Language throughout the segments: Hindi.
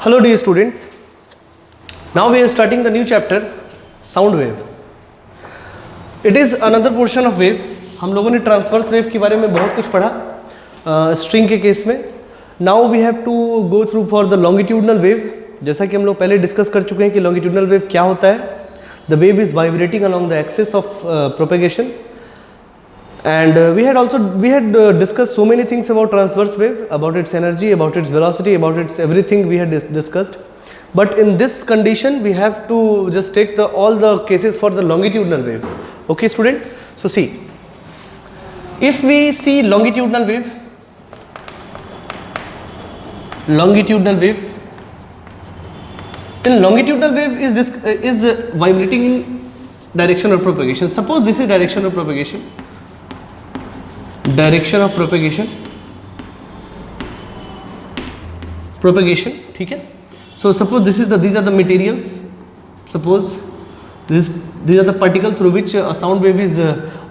Hello dear students, now we are starting the new chapter sound wave. It is another portion of wave. हम लोगों ने ट्रांसवर्स वेव के बारे में बहुत कुछ पढ़ा स्ट्रिंग के केस में. Now we have to go through for the longitudinal wave. जैसा कि हम लोग पहले डिस्कस कर चुके हैं कि longitudinal wave क्या होता है. The wave is vibrating along the axis of propagation. And we had discussed so many things about transverse wave, about its energy, about its velocity, about its everything we had discussed. But in this condition we have to just take all the cases for the longitudinal wave. Okay student, so see, if we see longitudinal wave, then longitudinal wave is vibrating in direction of propagation. Suppose this is direction of propagation. Direction of propagation ठीक है. So suppose these are the materials. Suppose these are the particles through which a sound wave is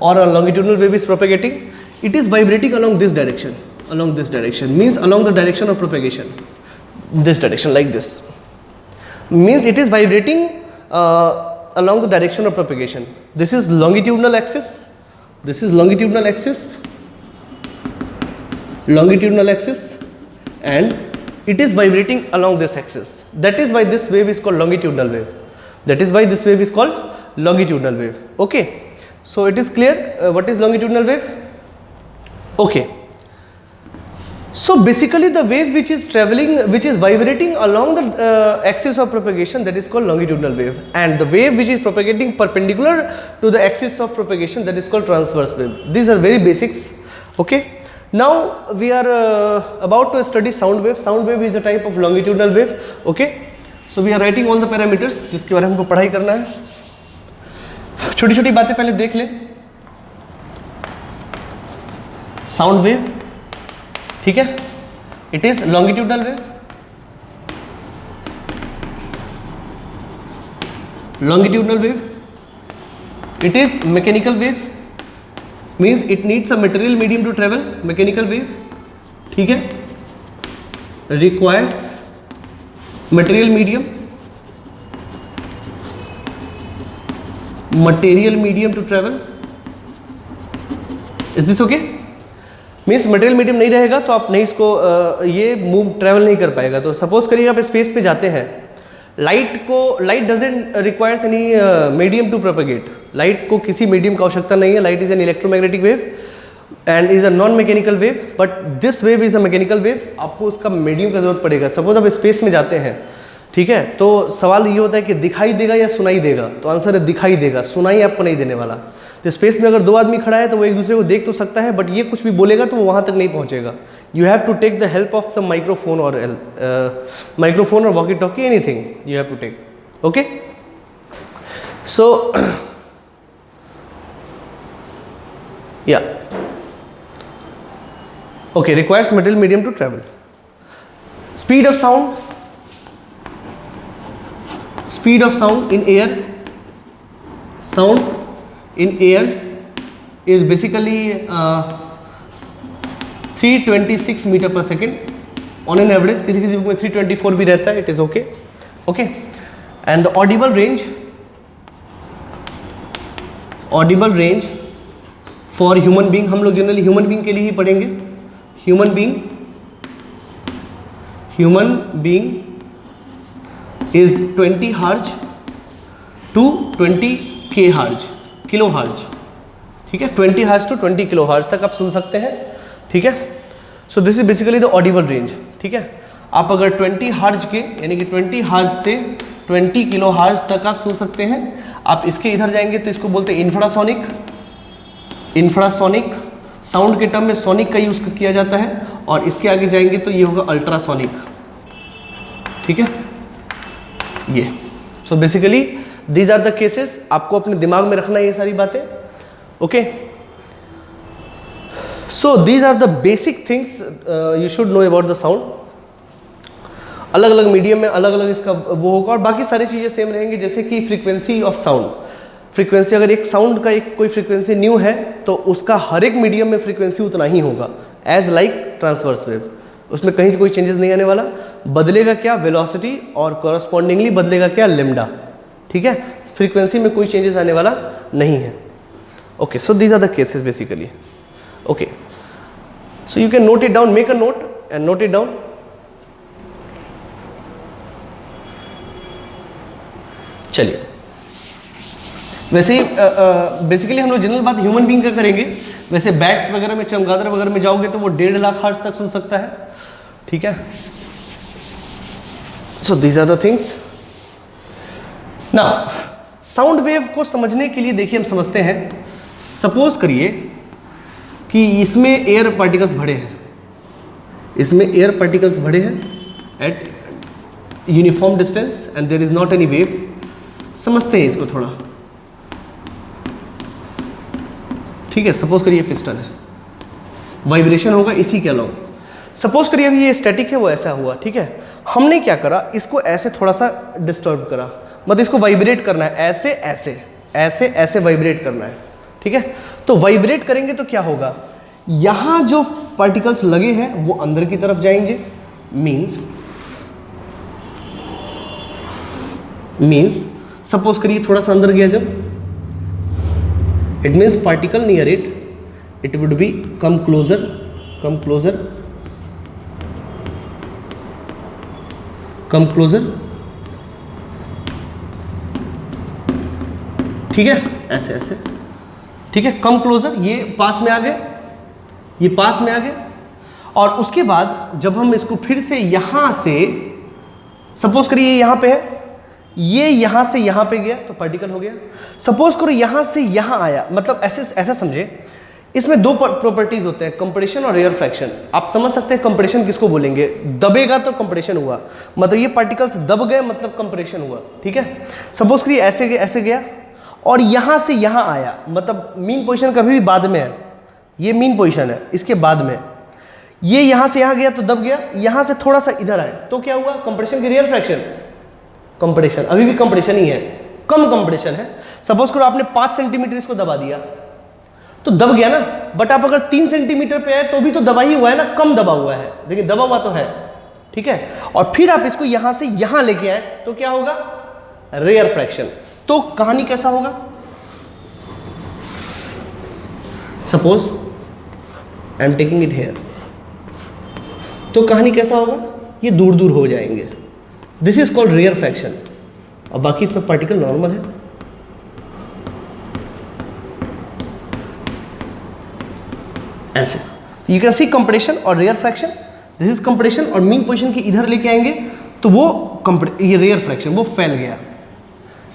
or a longitudinal wave is propagating. It is vibrating along this direction. Means along the direction of propagation. This direction, like this, means it is vibrating along the direction of propagation. This is longitudinal axis and it is vibrating along this axis. That is why this wave is called longitudinal wave. Okay, so it is clear what is longitudinal wave. Okay, so basically the wave which is vibrating along the axis of propagation, that is called longitudinal wave, and the wave which is propagating perpendicular to the axis of propagation, that is called transverse wave. These are very basics. Okay, now we are about to study sound wave. Sound wave is a type of longitudinal wave. Okay, so we are writing all the parameters जिसके बारे में हमको पढ़ाई करना है. छोटी छोटी बातें पहले देख लें. साउंड वेव ठीक है, it is longitudinal wave. It is mechanical wave, means it needs a material medium to travel. Mechanical wave ठीक है, requires material medium to travel. Is this okay? Means material medium नहीं रहेगा तो आप नहीं इसको ये मूव ट्रैवल नहीं कर पाएगा. तो सपोज करिए आप स्पेस पे जाते हैं, light doesn't requires any medium to propagate. Light को किसी मीडियम की आवश्यकता नहीं है. Light is an electromagnetic wave and is a non mechanical wave, but this wave is a mechanical wave. आपको उसका मीडियम का जरूरत पड़ेगा. सपोज आप स्पेस में जाते हैं, ठीक है, तो सवाल ये होता है कि दिखाई देगा या सुनाई देगा. तो आंसर है दिखाई देगा, सुनाई आपको नहीं देने वाला. तो स्पेस में अगर दो आदमी खड़ा है तो वो एक दूसरे को देख तो सकता है, बट ये कुछ भी बोलेगा तो वो वहाँ तक नहीं पहुँचेगा. You have to take the help of some microphone और walkie talkie, anything you have to take. Okay, so yeah okay, requires material medium to travel. Speed of sound in air. Sound in air is basically 326 metre per second on an average. किसी बुक में 324 भी रहता है. It is okay. And the audible range for human being, हम लोग जनरली ह्यूमन बीइंग के लिए ही पढ़ेंगे. Human being is 20 hertz to 20 kilo hertz. ठीक है, 20 हर्ट्ज टू 20 किलो हर्ट्ज तक आप सुन सकते हैं. ठीक है, so this is basically the audible range. ठीक है, आप अगर 20 हर्ट्ज के यानी कि 20 हर्ट्ज से 20 किलो हर्ट्ज तक आप सुन सकते हैं. आप इसके इधर जाएंगे तो इसको बोलते हैं इंफ्रासोनिक. साउंड के टर्म में सोनिक का यूज किया जाता है. और इसके आगे जाएंगे तो ये होगा अल्ट्रासोनिक. ठीक है, ये so basically These are the cases. आपको अपने दिमाग में रखना है ये सारी बातें. Okay, so these are the basic things you should know about the sound. अलग अलग मीडियम में अलग अलग इसका वो होगा और बाकी सारी चीज़ें सेम रहेंगी. जैसे कि फ्रीक्वेंसी ऑफ साउंड. फ्रीक्वेंसी, अगर एक साउंड का कोई फ्रीक्वेंसी न्यू है तो उसका हर एक मीडियम में फ्रीक्वेंसी उतना ही होगा, एज लाइक ट्रांसवर्स वेव. उसमें कहीं से कोई चेंजेस नहीं आने वाला। बदलेगा क्या? वेलोसिटी, और कॉरस्पॉन्डिंगली बदलेगा क्या? लैम्डा। ठीक है, फ्रीक्वेंसी में कोई चेंजेस आने वाला नहीं है। Okay, so these are the cases basically. Okay, so you can note it down, make a note and note it down. चलिए, वैसे ही बेसिकली हम लोग जनरल बात ह्यूमन बीइंग का करेंगे। वैसे बैट्स वगैरह में, चमगादड़ वगैरह में जाओगे तो वो 1.5 लाख हर्ट्ज तक सुन सकता है। ठीक है, so these are the things. Now sound wave को समझने के लिए देखिए हम समझते हैं, सपोज करिए कि इसमें एयर पार्टिकल्स भरे हैं, इसमें एयर पार्टिकल्स भरे हैं at uniform distance and there is not any wave. समझते हैं इसको थोड़ा। ठीक है, सपोज करिए पिस्टन है, वाइब्रेशन होगा इसी के अलावा। सपोज करिए अभी ये स्टैटिक है, वो ऐसा हुआ। ठीक है, हमने क्या करा, इसको ऐसे थोड़ा सा डिस्टर्ब करा, मतलब इसको वाइब्रेट करना है, ऐसे ऐसे ऐसे ऐसे वाइब्रेट करना है। ठीक है, तो वाइब्रेट करेंगे तो क्या होगा, यहां जो पार्टिकल्स लगे हैं वो अंदर की तरफ जाएंगे। मीन्स सपोज करिए थोड़ा सा अंदर गया जब, it means particle near it would B come closer, come closer, come closer. ठीक है, ऐसे ऐसे। ठीक है, कम क्लोजर, ये पास में आ गए, ये पास में आ गए। और उसके बाद जब हम इसको फिर से यहां से, सपोज करिए यहां पे है, ये यहां से यहां पे गया तो पार्टिकल हो गया। सपोज करो यहां से यहां आया, मतलब ऐसे ऐसा समझे, इसमें दो प्रॉपर्टीज होते हैं, कंप्रेशन और रेयर फ्रैक्शन। आप समझ सकते हैं कंप्रेशन किसको बोलेंगे, दबेगा तो कंप्रेशन हुआ, मतलब ये पार्टिकल्स दब गए मतलब कंप्रेशन हुआ। ठीक है, सपोज करिए ऐसे गया और यहां से यहां आया, मतलब मीन पोजीशन कभी भी बाद में है, ये मीन पोजीशन है, इसके बाद में ये यहां से यहां गया तो दब गया, यहां से थोड़ा सा इधर आए तो क्या हुआ, कंप्रेशन की रेयर फ्रैक्शन, कंप्रेशन, अभी भी कंप्रेशन ही है, कम कंप्रेशन है। सपोज करो आपने 5 सेंटीमीटर इसको दबा दिया तो दब गया ना, बट आप अगर 3 सेंटीमीटर पे आए तो भी तो दबा ही हुआ है ना, कम दबा हुआ है, लेकिन दबा हुआ तो है। ठीक है, और फिर आप इसको यहां से यहां लेके आए तो क्या होगा, रेयर फ्रैक्शन। तो कहानी कैसा होगा, suppose I am taking it here, तो कहानी कैसा होगा, ये दूर दूर हो जाएंगे, this is called rarefaction. और बाकी सब पार्टिकल नॉर्मल है। ऐसे यू कैन सी कंप्रेशन और rarefaction, this is compression, और मीन पोजीशन की इधर लेके आएंगे तो वो ये रेयर फ्रैक्शन, वो फैल गया।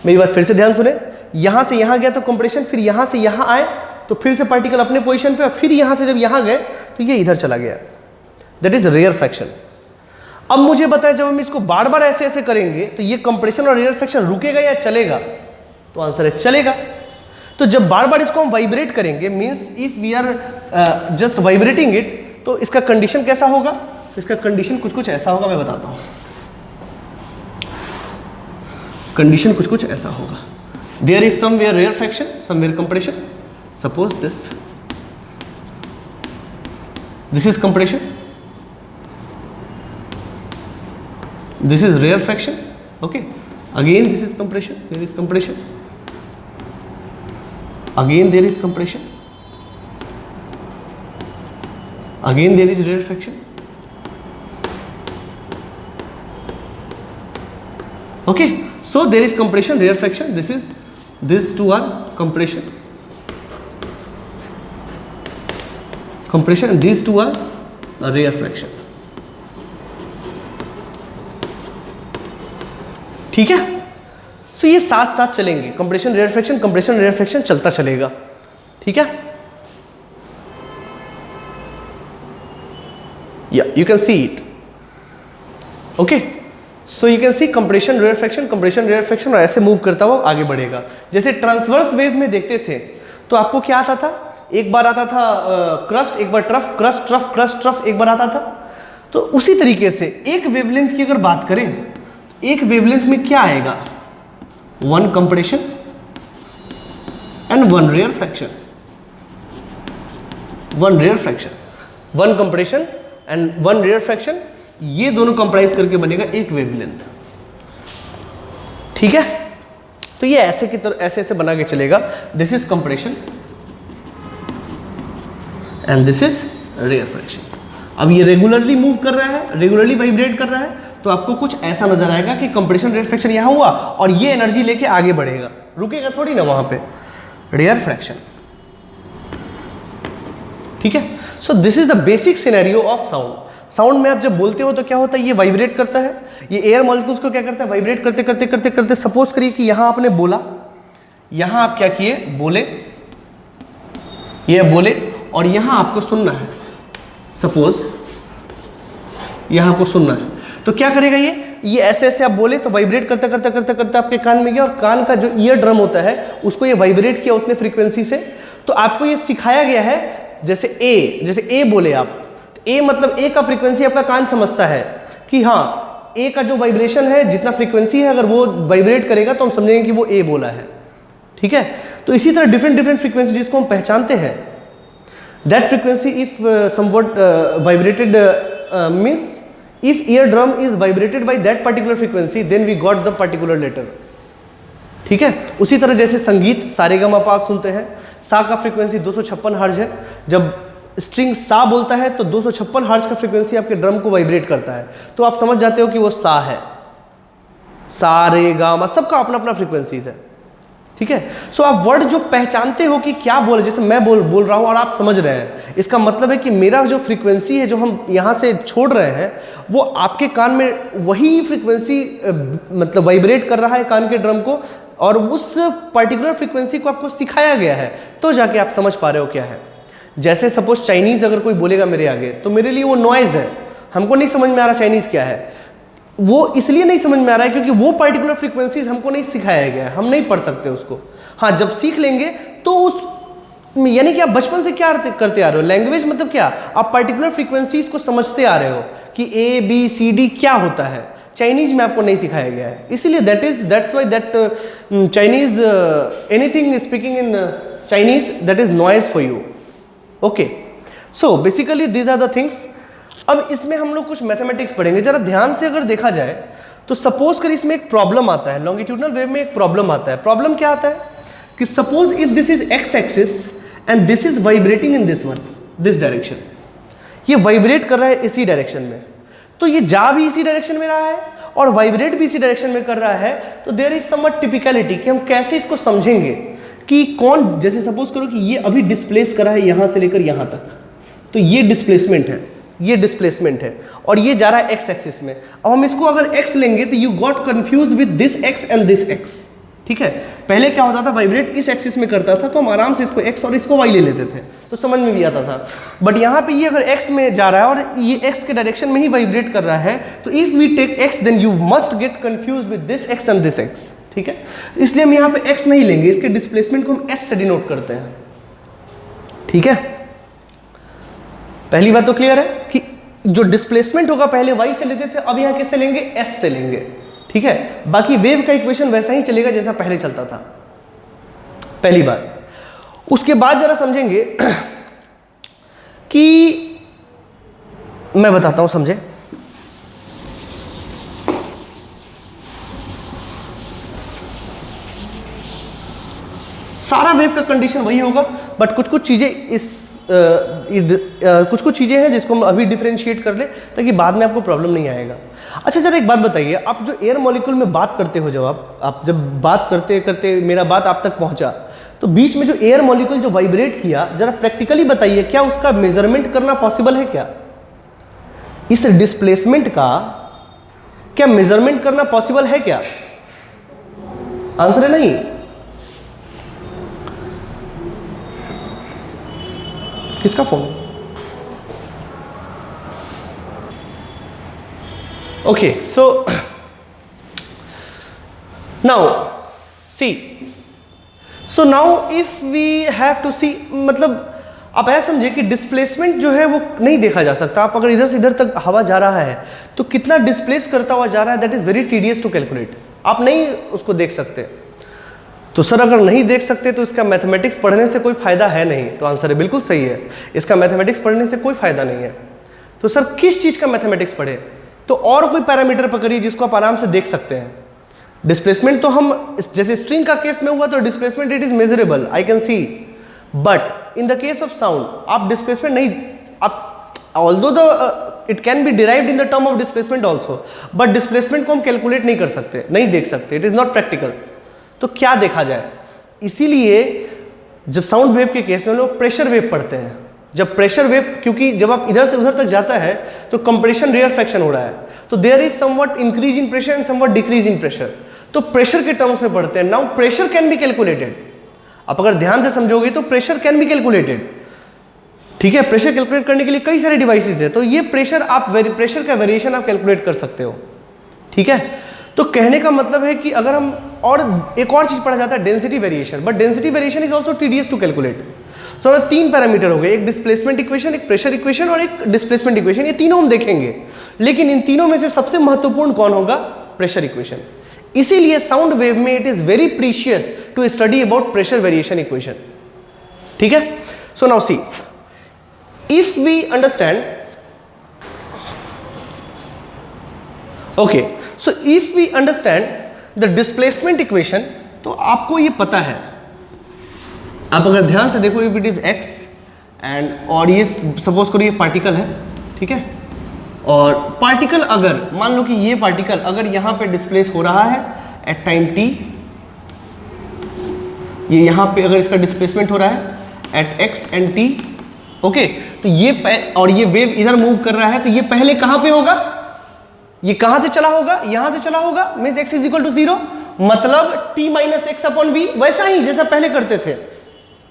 मेरी बात फिर से ध्यान सुने, यहां से यहां गया तो कंप्रेशन, फिर यहां से यहां आए तो फिर से पार्टिकल अपने पोजीशन पे, और फिर यहां से जब यहां गए तो ये इधर चला गया, दैट इज रेयर फ्रैक्शन। अब मुझे बताया, जब हम इसको बार बार ऐसे ऐसे करेंगे तो ये कंप्रेशन और रेयर फ्रैक्शन रुकेगा या चलेगा, तो आंसर है चलेगा। तो जब बार बार इसको हम वाइब्रेट करेंगे, means if we are just vibrating it, तो इसका कंडीशन कैसा होगा, इसका कंडीशन कुछ कुछ ऐसा होगा, मैं बताता हूं। कंडीशन कुछ कुछ ऐसा होगा, there is somewhere rarefaction, somewhere compression. Suppose this is compression, this is rare fraction, okay, again this is compression, there is compression, again there is compression, again there is rare fraction, okay, so there is compression, rare fraction, these two are compression, and these two are a rare fraction। ठीक है, सो ये साथ साथ चलेंगे, compression rarefaction, compression rarefaction चलता चलेगा। ठीक है, या you can see it, okay, so you can see compression rarefaction, compression rarefaction, और ऐसे मूव करता हुआ आगे बढ़ेगा। जैसे ट्रांसवर्स वेव में देखते थे तो आपको क्या आता था, एक बार आता था क्रस्ट, एक बार trough, crest trough, crest trough, एक बार आता था। तो उसी तरीके से एक वेवलेंथ की अगर बात करें, एक वेवलेंथ में क्या आएगा, 1 compression and 1 rarefaction, 1 rarefaction, 1 compression and 1 rarefaction, ये दोनों कंप्राइज करके बनेगा एक वेवलेंथ। ठीक है, तो ये ऐसे की तरह ऐसे ऐसे बना के चलेगा। This is compression and this is rarefaction. अब ये रेगुलरली मूव कर रहा है, रेगुलरली वाइब्रेट कर रहा है, तो आपको कुछ ऐसा नजर आएगा कि कंप्रेशन रेयर फ्रैक्शन यहां हुआ और ये एनर्जी लेके आगे बढ़ेगा, रुकेगा थोड़ी ना वहां पे, रेयर फ्रैक्शन। ठीक है, so this is the basic scenario of sound. Sound में आप जब बोलते हो तो क्या होता है, ये वाइब्रेट करता है, ये एयर मॉलिक्यूल्स को क्या करता है, वाइब्रेट करते करते करते करते, सपोज करिए कि यहां आपने बोला, यहां आप क्या किए, बोले, ये बोले और यहां आपको सुनना है, सपोज यहां आपको सुनना है, तो क्या करेगा ये ऐसे ऐसे आप बोले तो वाइब्रेट करते करते करते करते आपके कान में गया और कान का जो ईयर ड्रम होता है उसको ये वाइब्रेट किया उतने फ्रीक्वेंसी से। तो आपको ये सिखाया गया है, जैसे ए बोले आप, ए मतलब ए का फ्रीक्वेंसी आपका कान समझता है कि हाँ ए का जो वाइब्रेशन है, जितना फ्रीक्वेंसी है, अगर वो वाइब्रेट करेगा तो हम समझेंगे कि वो ए बोला है। ठीक है, तो इसी तरह डिफरेंट डिफरेंट फ्रीक्वेंसी जिसको हम पहचानते हैं, that frequency if somewhat vibrated means if eardrum is vibrated by that particular frequency then we got the particular letter। ठीक है, उसी तरह जैसे संगीत सारेगामापा आप सुनते हैं, सा का फ्रीक्वेंसी 256 हर्ट्ज है, जब स्ट्रिंग सा बोलता है तो 256 हर्ट्ज का फ्रीक्वेंसी आपके ड्रम को वाइब्रेट करता है, तो आप समझ जाते हो कि वो सा है। सा रे गा मा सबका अपना अपना फ्रीक्वेंसीज है। ठीक है, सो आप वर्ड जो पहचानते हो कि क्या बोले, जैसे मैं बोल रहा हूं और आप समझ रहे हैं, इसका मतलब है कि मेरा जो फ्रीक्वेंसी है जो हम यहां से छोड़ रहे हैं वो आपके कान में वही फ्रीक्वेंसी मतलब वाइब्रेट कर रहा है कान के ड्रम को, और उस पर्टिकुलर फ्रीक्वेंसी को आपको सिखाया गया है, तो जाके आप समझ पा रहे हो क्या है। जैसे सपोज चाइनीज अगर कोई बोलेगा मेरे आगे, तो मेरे लिए वो नॉइज है, हमको नहीं समझ में आ रहा चाइनीज क्या है, वो इसलिए नहीं समझ में आ रहा है क्योंकि वो पर्टिकुलर फ्रीक्वेंसीज हमको नहीं सिखाया गया है, हम नहीं पढ़ सकते उसको। हाँ, जब सीख लेंगे तो उस, यानी कि आप बचपन से क्या करते आ रहे हो, लैंग्वेज मतलब क्या, आप पर्टिकुलर फ्रीक्वेंसीज को समझते आ रहे हो कि ए बी सी डी क्या होता है। चाइनीज में आपको नहीं सिखाया गया है, इसीलिए that's why that Chinese anything speaking in Chinese that is noise for you. Okay, so basically these are the things. अब इसमें हम लोग कुछ मैथमेटिक्स पढ़ेंगे, जरा ध्यान से अगर देखा जाए तो सपोज कर इसमें एक प्रॉब्लम आता है, लॉन्गिट्यूडनल वेव में एक प्रॉब्लम आता है। प्रॉब्लम क्या आता है कि suppose if this is x axis and this is vibrating in this direction, ये वाइब्रेट कर रहा है इसी डायरेक्शन में, तो ये जा भी इसी डायरेक्शन में रहा है और वाइब्रेट भी इसी डायरेक्शन में कर रहा है, तो देयर इज समवट टिपिकलिटी कि हम कैसे इसको समझेंगे कि कौन, जैसे सपोज करो कि ये अभी डिस्प्लेस करा है यहां से लेकर यहां तक, तो ये डिस्प्लेसमेंट है, ये डिस्प्लेसमेंट है और ये जा रहा है एक्स एक्सिस में। अब हम इसको अगर एक्स लेंगे तो you got confuse with this X and this X. ठीक है, पहले क्या होता था, वाइब्रेट इस एक्सिस में करता था तो हम आराम से इसको एक्स और इसको वाई ले लेते थे, तो समझ में भी आता था। बट यहाँ पे ये अगर एक्स में जा रहा है और ये एक्स के डायरेक्शन में ही वाइब्रेट कर रहा है, तो if we take X then you must get confuse with this X and this X. ठीक है, इसलिए हम यहाँ पे एक्स नहीं लेंगे, इसके डिस्प्लेसमेंट को हम एस से डिनोट करते हैं। ठीक है, पहली बात तो क्लियर है कि जो डिस्प्लेसमेंट होगा पहले y से लेते थे, अब यहां किससे लेंगे, s से लेंगे। ठीक है, बाकी वेव का इक्वेशन वैसा ही चलेगा जैसा पहले चलता था, पहली बात। उसके बाद जरा समझेंगे कि मैं बताता हूं, समझे। सारा वेव का कंडीशन वही होगा, बट कुछ कुछ चीजें इस कुछ कुछ चीज़ें हैं जिसको हम अभी डिफरेंशिएट कर ले ताकि बाद में आपको प्रॉब्लम नहीं आएगा। अच्छा, जरा एक बात बताइए, आप जो एयर मॉलिक्यूल में बात करते हो, जब आप जब बात करते करते मेरा बात आप तक पहुंचा, तो बीच में जो एयर मॉलिक्यूल जो वाइब्रेट किया, जरा प्रैक्टिकली बताइए क्या उसका मेजरमेंट करना पॉसिबल है क्या? इस डिस्प्लेसमेंट का क्या मेजरमेंट करना पॉसिबल है क्या? आंसर है नहीं। किसका phone? Okay, so now see, so now if we have to see, मतलब आप ऐसा समझे कि डिस्प्लेसमेंट जो है वो नहीं देखा जा सकता। आप अगर इधर से इधर तक हवा जा रहा है तो कितना डिस्प्लेस करता हुआ जा रहा है, that is very tedious to calculate. आप नहीं उसको देख सकते। तो सर अगर नहीं देख सकते तो इसका मैथमेटिक्स पढ़ने से कोई फायदा है नहीं, तो आंसर है बिल्कुल सही है, इसका मैथमेटिक्स पढ़ने से कोई फायदा नहीं है। तो सर किस चीज़ का मैथमेटिक्स पढ़े? तो और कोई पैरामीटर पकड़िए जिसको आप आराम से देख सकते हैं। डिस्प्लेसमेंट तो हम, जैसे स्ट्रिंग का केस में हुआ तो displacement it is measurable, I can see, but in the case of sound आप डिस्प्लेसमेंट नहीं, आप although the it can be derived in the term of displacement also, but displacement को हम कैलकुलेट नहीं कर सकते, नहीं देख सकते, इट इज नॉट प्रैक्टिकल। तो क्या देखा जाए? इसीलिए जब साउंड वेव के केस में लोग प्रेशर वेव पढ़ते हैं। जब प्रेशर वेव, क्योंकि जब आप इधर से उधर तक जाता है तो कंप्रेशन रेयर फ्रैक्शन हो रहा है, तो there is somewhat increase in pressure and somewhat decrease in pressure, तो प्रेशर के टर्म्स में पढ़ते हैं। Now pressure can be calculated, आप अगर ध्यान से समझोगे तो प्रेशर कैन बी कैलकुलेटेड, ठीक है। प्रेशर कैलकुलेट करने के लिए कई सारे डिवाइसेस है, तो ये प्रेशर आप प्रेशर का वेरिएशन आप कैलकुलेट कर सकते हो, ठीक है। तो कहने का मतलब है कि अगर हम, और एक और चीज पढ़ा जाता है density variation, but density variation is also tedious to calculate. So तीन पैरामीटर हो गए, एक डिस्प्लेसमेंट इक्वेशन, एक प्रेशर इक्वेशन और एक डिस्प्लेसमेंट इक्वेशन, ये तीनों हम देखेंगे, लेकिन इन तीनों में से सबसे महत्वपूर्ण कौन होगा? Pressure equation. इसीलिए साउंड वेव में it is very precious to study about pressure variation equation, ठीक है। So now see, if we understand, okay, so if we understand the displacement equation, तो आपको ये पता है, आप अगर ध्यान से देखो, if it is x and, और ये सपोज करो ये पार्टिकल है, ठीक है, और पार्टिकल अगर मान लो कि ये पार्टिकल अगर यहां पे डिस्प्लेस हो रहा है एट टाइम टी, ये यहां पे अगर इसका डिस्प्लेसमेंट हो रहा है at X and T, okay, तो ये और ये वेव इधर मूव कर रहा है, तो ये पहले कहां पे होगा? ये कहां से चला होगा? यहां से चला होगा, means x is equal to 0, मतलब t minus X upon v, वैसा ही जैसा पहले करते थे,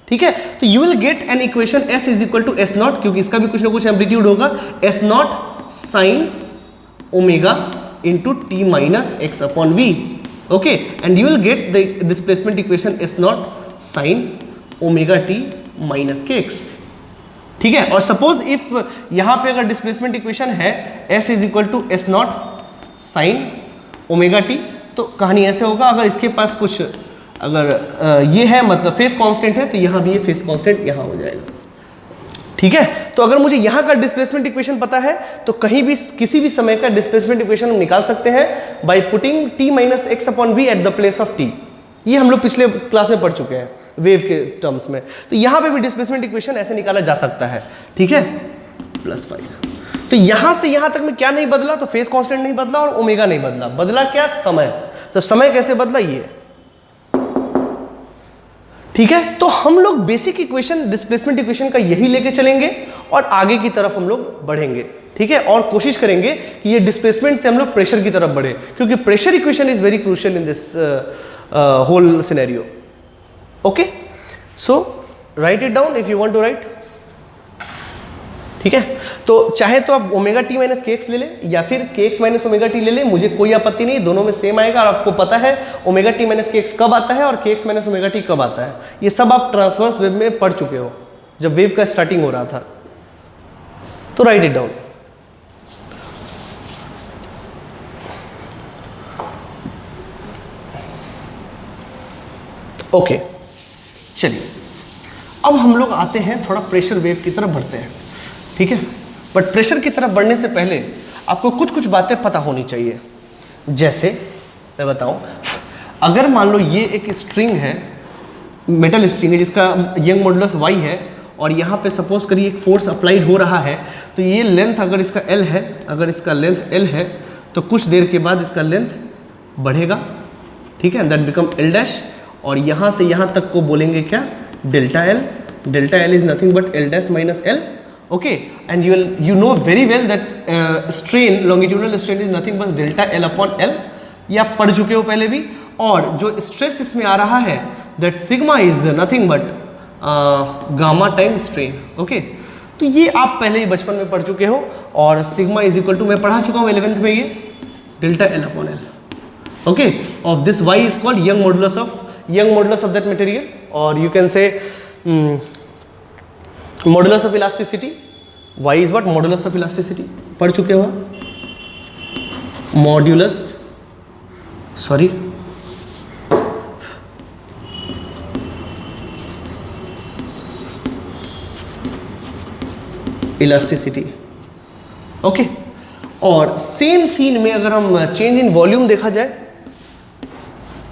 ठीक है। तो you will get an equation s is equal to S naught, क्योंकि इसका भी कुछ ना कुछ एम्पलीट्यूड होगा, S not sine omega into T minus X upon V, okay, and you will get the displacement equation S not sine omega T minus के एक्स, ठीक है। और सपोज इफ यहां पे अगर डिस्प्लेसमेंट इक्वेशन है s is equal to S not sine omega T, तो कहानी ऐसे होगा, अगर इसके पास कुछ, अगर ये है मतलब फेस कांस्टेंट है, तो यहां भी ये फेस कांस्टेंट यहां हो जाएगा, ठीक है। तो अगर मुझे यहां का डिस्प्लेसमेंट इक्वेशन पता है, तो कहीं भी किसी भी समय का डिस्प्लेसमेंट इक्वेशन हम निकाल सकते हैं by putting t minus X upon V at the place of t। ये हम लोग पिछले क्लास में पढ़ चुके हैं वेव के टर्म्स में, तो यहां पे भी डिस्प्लेसमेंट इक्वेशन ऐसे निकाला जा सकता है, ठीक है, +5। तो यहां से यहां तक में क्या नहीं बदला? तो फेस कांस्टेंट नहीं बदला और ओमेगा नहीं बदला, बदला क्या? समय। तो समय कैसे बदला? ये, ठीक है। तो हम लोग बेसिक इक्वेशन डिस्प्लेसमेंट इक्वेशन का यही लेके चलेंगे और आगे की तरफ हम लोग बढ़ेंगे, ठीक है, और कोशिश करेंगे कि ये डिस्प्लेसमेंट से हम लोग प्रेशर की तरफ बढ़े, क्योंकि pressure equation is very crucial in this whole scenario, okay. So write it down if you want to write, ठीक है। तो चाहे तो आप ओमेगा टी माइनस के एक्स ले लें या फिर के एक्स माइनस ओमेगा टी ले लें, मुझे कोई आपत्ति नहीं, दोनों में सेम आएगा। और आपको पता है ओमेगा टी माइनस के एक्स कब आता है और के एक्स माइनस ओमेगा टी कब आता है, ये सब आप ट्रांसवर्स वेव में पढ़ चुके हो जब वेव का स्टार्टिंग हो रहा था। तो राइट इट डाउन। ओके, चलिए अब हम लोग आते हैं थोड़ा प्रेशर वेव की तरफ बढ़ते हैं, ठीक है। बट प्रेशर की तरफ बढ़ने से पहले आपको कुछ कुछ बातें पता होनी चाहिए। जैसे मैं बताऊं, अगर मान लो ये एक स्ट्रिंग है, मेटल स्ट्रिंग है जिसका यंग मॉडुलस y है, और यहाँ पे सपोज करिए एक फोर्स अप्लाइड हो रहा है, तो ये लेंथ अगर इसका l है, अगर इसका लेंथ l है, तो कुछ देर के बाद इसका लेंथ बढ़ेगा, ठीक है, दैट बिकम l डैश, और यहाँ से यहाँ तक को बोलेंगे क्या? Delta l। Delta l is nothing but l dash minus l, okay. And you know very well that strain, longitudinal strain is nothing but delta l upon l, ये आप पढ़ चुके हो पहले भी। और जो स्ट्रेस इसमें आ रहा है that sigma is nothing but gamma time strain, okay. तो ये आप पहले ही बचपन में पढ़ चुके हो, और सिग्मा इज इक्वल टू मैं पढ़ा चुका हूँ 11th में, ये delta l upon l, okay. Of this y is called Young modulus of that material, और you can say modulus of elasticity. y is what? Modulus of elasticity, पढ़ चुके हो मॉड्यूलस, सॉरी, इलास्टिसिटी, ओके। और सेम सीन में अगर हम चेंज इन वॉल्यूम देखा जाए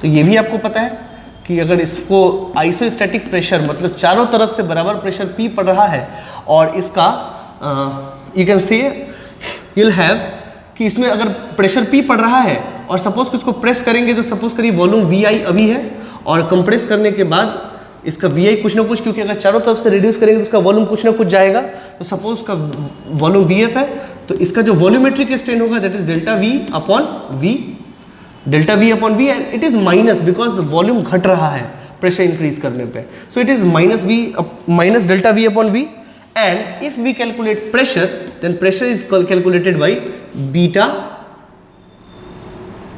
तो ये भी आपको पता है कि अगर इसको आइसोस्टैटिक प्रेशर मतलब चारों तरफ से बराबर प्रेशर P पड़ रहा है और इसका यू कैन से you'll have कि इसमें अगर प्रेशर P पड़ रहा है और सपोज कि इसको प्रेस करेंगे तो सपोज करिए वॉल्यूम VI अभी है और कंप्रेस करने के बाद इसका VI कुछ ना कुछ, क्योंकि अगर चारों तरफ से रिड्यूस करेंगे तो उसका वॉल्यूम कुछ ना कुछ जाएगा। तो सपोज का वॉल्यूम VF है तो इसका जो वॉल्यूमेट्रिक स्ट्रेन होगा that is delta V upon V, delta V upon V and it is minus because volume घट रहा है प्रेशर इंक्रीज करने पे, सो it is minus delta V upon V and if we calculate pressure then pressure is calculated by beta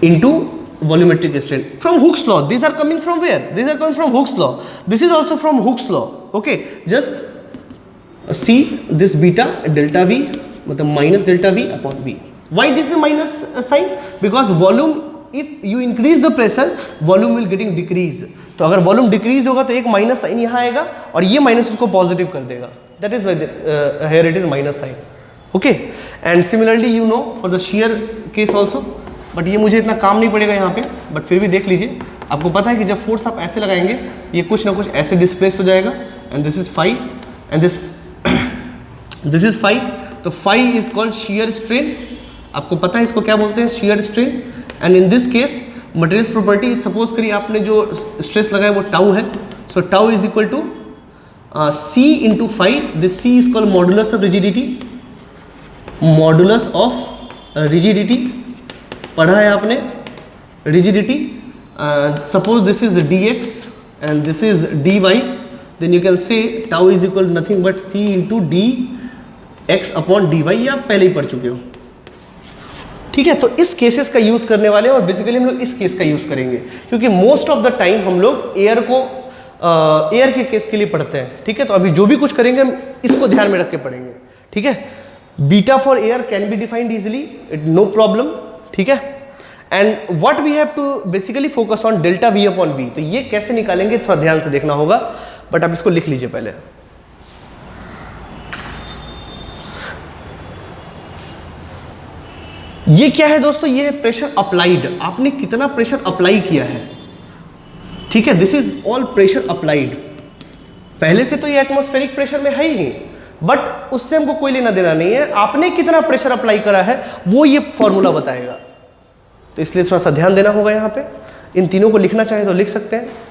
into volumetric strain from Hooke's law. These are coming from where? These are coming from Hooke's law. This is also from Hooke's law. Okay, just see this beta delta V मतलब minus delta V upon V. Why this is minus sign? Because volume, if you increase the pressure volume will getting decrease. तो अगर वॉल्यूम डिक्रीज होगा तो एक माइनस साइन यहाँ आएगा और ये माइनस उसको पॉजिटिव कर देगा, that is why here it is minus sign. Okay, and similarly you know for the shear case also, but ये मुझे इतना काम नहीं पड़ेगा यहाँ पे, बट फिर भी देख लीजिए। आपको पता है कि जब फोर्स आप ऐसे लगाएंगे ये कुछ ना कुछ ऐसे डिस्प्लेस हो जाएगा and this is phi and this is phi, तो phi is called shear strain. आपको पता है इसको क्या बोलते हैं, shear strain. And in this case materials property, suppose करिए आपने जो स्ट्रेस लगाया वो टाउ है, so tau is equal to C into five, this C is called modulus of rigidity, modulus of rigidity पढ़ा है आपने, rigidity. Suppose this is dx and this is dy, then you can say tau is equal nothing but C into dx upon dy, ये आप पहले ही पढ़ चुके हो। ठीक है, तो इस केसेस का यूज करने वाले हैं और बेसिकली हम लोग इस केस का यूज करेंगे क्योंकि मोस्ट ऑफ द टाइम हम लोग एयर को एयर के केस के लिए पढ़ते हैं। ठीक है, तो अभी जो भी कुछ करेंगे हम इसको ध्यान में रख के पढ़ेंगे। ठीक है, beta for air can be defined easily, no problem. ठीक है, and what we have to basically focus on delta V upon V, तो ये कैसे निकालेंगे थोड़ा ध्यान से देखना होगा, बट आप इसको लिख लीजिए पहले। ये क्या है दोस्तों, ये है प्रेशर अप्लाइड, आपने कितना प्रेशर अप्लाई किया है। ठीक है, this is all pressure applied. पहले से तो ये एटमॉस्फेरिक प्रेशर में है ही नहीं, बट उससे हमको कोई लेना देना नहीं है, आपने कितना प्रेशर अप्लाई करा है वो ये फॉर्मूला बताएगा। तो इसलिए थोड़ा सा ध्यान देना होगा यहाँ पे। इन तीनों को लिखना चाहे तो लिख सकते हैं।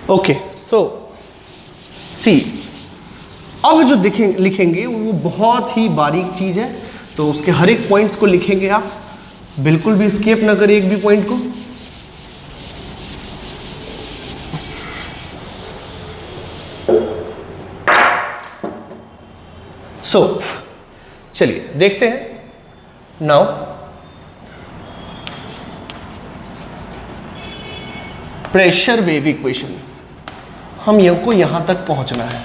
ओके, सो सी, अब जो लिखेंगे वो बहुत ही बारीक चीज है, तो उसके हर एक पॉइंट्स को लिखेंगे आप, बिल्कुल भी स्किप ना करिए एक भी पॉइंट को। सो चलिए देखते हैं नाउ। प्रेशर वेव इक्वेशन, हम को यहां तक पहुंचना है।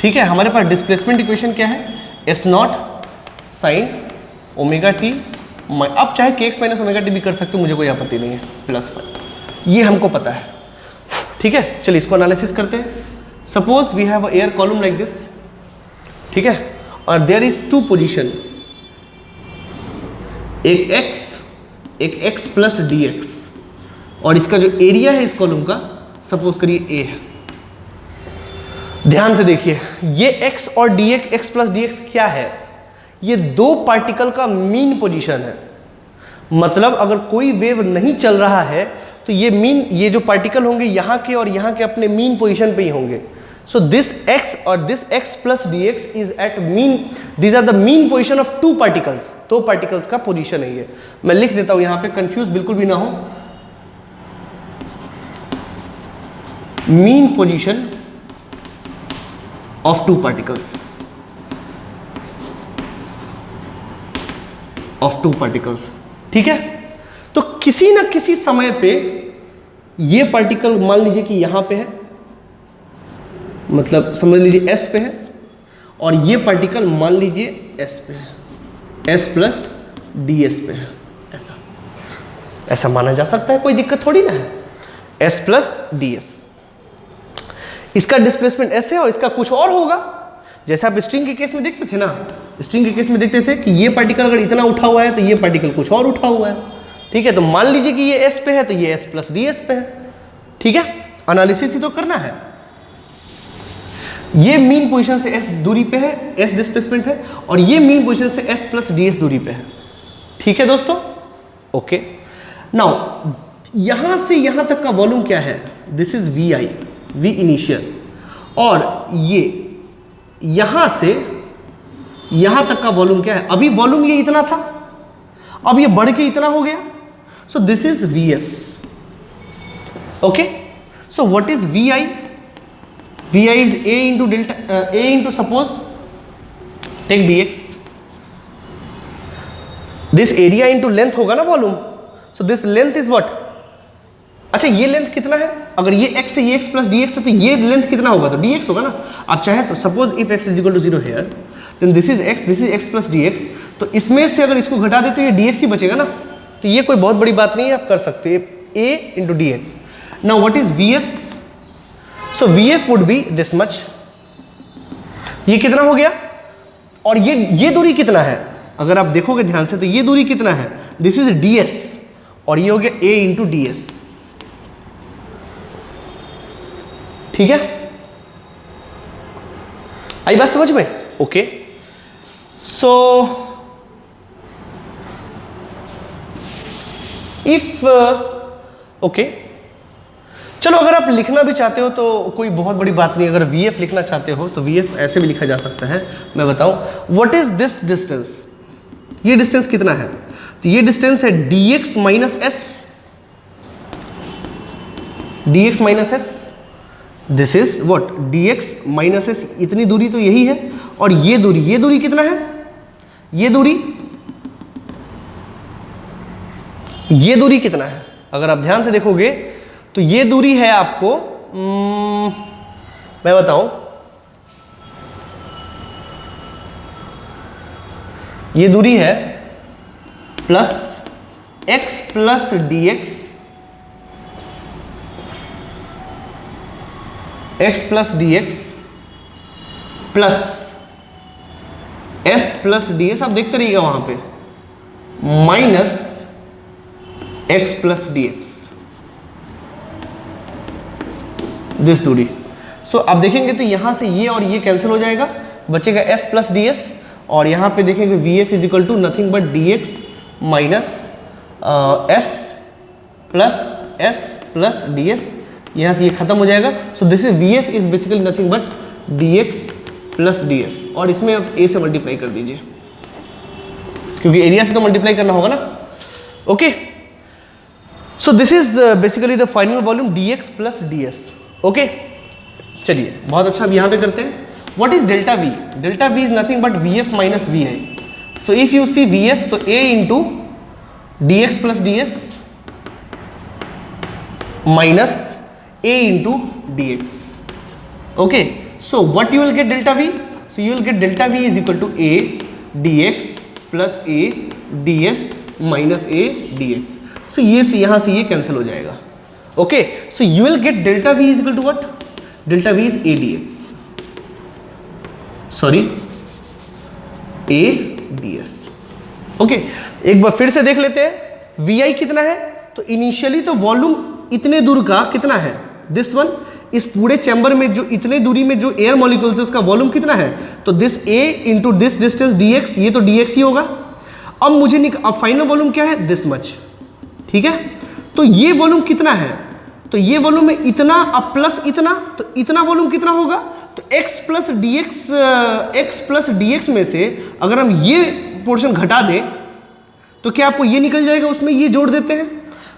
ठीक है, हमारे पास डिस्प्लेसमेंट इक्वेशन क्या है, S not sine omega T, आप चाहे के एक्स माइनस ओमेगा टी भी कर सकते हो, मुझे कोई आपत्ति नहीं है, प्लस 5, ये हमको पता है। ठीक है, चलिए इसको एनालिसिस करते हैं। Suppose we have air column like this, ठीक है, और देयर इज टू पोजीशन, एक x प्लस dx, और इसका जो एरिया है इस कॉलम का सपोज करिए a है। ध्यान से देखिए, ये x और dx, x प्लस dx क्या है, ये दो पार्टिकल का मीन पोजीशन है। मतलब अगर कोई वेव नहीं चल रहा है तो ये मीन, ये जो पार्टिकल होंगे यहाँ के और यहाँ के अपने मीन पोजीशन पे ही होंगे। सो दिस x और this x plus dx is at mean, these are the mean position of two particles, दो पार्टिकल्स का पोजीशन है ये। मैं लिख देता हूं यहाँ पे, कंफ्यूज बिल्कुल भी ना हो। Mean position of two particles, ठीक है। तो किसी ना किसी समय पे ये पार्टिकल मान लीजिए कि यहाँ पे है, मतलब समझ लीजिए एस पे है, और ये पार्टिकल मान लीजिए एस पे है, एस प्लस डी एस पे है। ऐसा ऐसा माना जा सकता है, कोई दिक्कत थोड़ी ना है, एस प्लस डी एस। इसका डिस्प्लेसमेंट एस है और इसका कुछ और होगा, जैसे आप स्ट्रिंग के केस में देखते थे ना, स्ट्रिंग के केस में देखते थे कि ये पार्टिकल अगर इतना उठा हुआ है तो ये पार्टिकल कुछ और उठा हुआ है। ठीक है, तो मान लीजिए कि ये एस पे है तो ये एस प्लस डी एस पे है। ठीक है, एनालिसिस ही तो करना है। ये मीन पोजीशन से एस दूरी पे है, एस डिस्प्लेसमेंट है, और ये मीन पोजीशन से एस प्लस डी एस दूरी पे है। ठीक है दोस्तों, ओके। नाउ यहां से यहां तक का वॉल्यूम क्या है, this is we I, V initial, और ये यहां से यहां तक का वॉल्यूम क्या है, अभी वॉल्यूम ये इतना था, अब ये बढ़ के इतना हो गया, so this is V F. Okay, so what is we I? V I is A into delta, A into suppose take D X, this area into length होगा ना volume, so this length is what? अच्छा, ये लेंथ कितना है? अगर ये x है, ये x प्लस डी एक्स है, तो ये लेंथ कितना होगा? तो dx होगा ना। आप चाहे तो suppose if x is equal to 0 here, then this is x plus D X, तो इसमें से अगर इसको घटा दे तो ये dx ही बचेगा ना। तो ये कोई बहुत बड़ी बात नहीं है, आप कर सकते हैं a into D x. Now what is V F? So V F would be this much. ये कितना हो गया? और ये दूरी कितना है? अगर आप देखोगे ध्यान से तो ये दूरी कितना है? दिस इज डी एस, और ये हो गया a इंटू डी एस। ठीक है, आई बात समझ में? ओके, सो इफ ओके, चलो अगर आप लिखना भी चाहते हो तो कोई बहुत बड़ी बात नहीं। अगर वी एफ लिखना चाहते हो तो वी एफ ऐसे भी लिखा जा सकता है। मैं बताऊं, व्हाट इज दिस डिस्टेंस? ये डिस्टेंस कितना है? तो ये डिस्टेंस है D X minus S, D X minus S, this is what? D X minus S. इतनी दूरी तो यही है, और ये दूरी कितना है? ये दूरी कितना है? अगर आप ध्यान से देखोगे तो ये दूरी है आपको, मैं बताऊं, ये दूरी है plus x plus D x, x plus D x plus s plus D S, आप देखते रहिएगा वहां पे, minus x plus D X, this दूरी। सो आप देखेंगे तो यहां से ये और ये कैंसिल हो जाएगा, बचेगा s प्लस डी एस, और यहां पे देखेंगे V F is equal to nothing but D X minus S plus D S. यहाँ से ये खत्म हो जाएगा। So this is V F is basically nothing but D x plus D S, और इसमें आप ए से मल्टीप्लाई कर दीजिए, क्योंकि एरिया से तो मल्टीप्लाई करना होगा ना। Okay, so this is basically the final volume d x plus D s. Okay, चलिए बहुत अच्छा, अब यहाँ पे करते हैं। What is delta v? Delta v is nothing but v f minus v i. So if you see v f, तो a into D x plus D s minus a into dx. Okay, so what you will get delta v? So you will get delta v is equal to a dx plus a ds minus a dx. So ये से यहाँ से ये कैंसिल हो जाएगा। Okay, so you will get delta v is equal to what? Delta v is a dx. Sorry, a ds. Okay, एक बार फिर से देख लेते हैं। vi कितना है? तो इनिशियली तो वॉल्यूम इतने दूर का कितना है? दिस वन, इस पूरे चैम्बर में जो इतने दूरी में जो एयर मॉलिक्यूल्स है उसका वॉल्यूम कितना है? तो this a into this distance dx, ये तो dx ही होगा। अब मुझे अब फाइनल वॉल्यूम क्या है? This much. ठीक है, तो ये वॉल्यूम कितना है? तो ये वॉल्यूम है इतना, अब प्लस इतना, तो इतना वॉल्यूम कितना होगा? तो x प्लस डी एक्स में से अगर हम ये पोर्शन घटा दें तो क्या आपको ये निकल जाएगा, उसमें ये जोड़ देते हैं।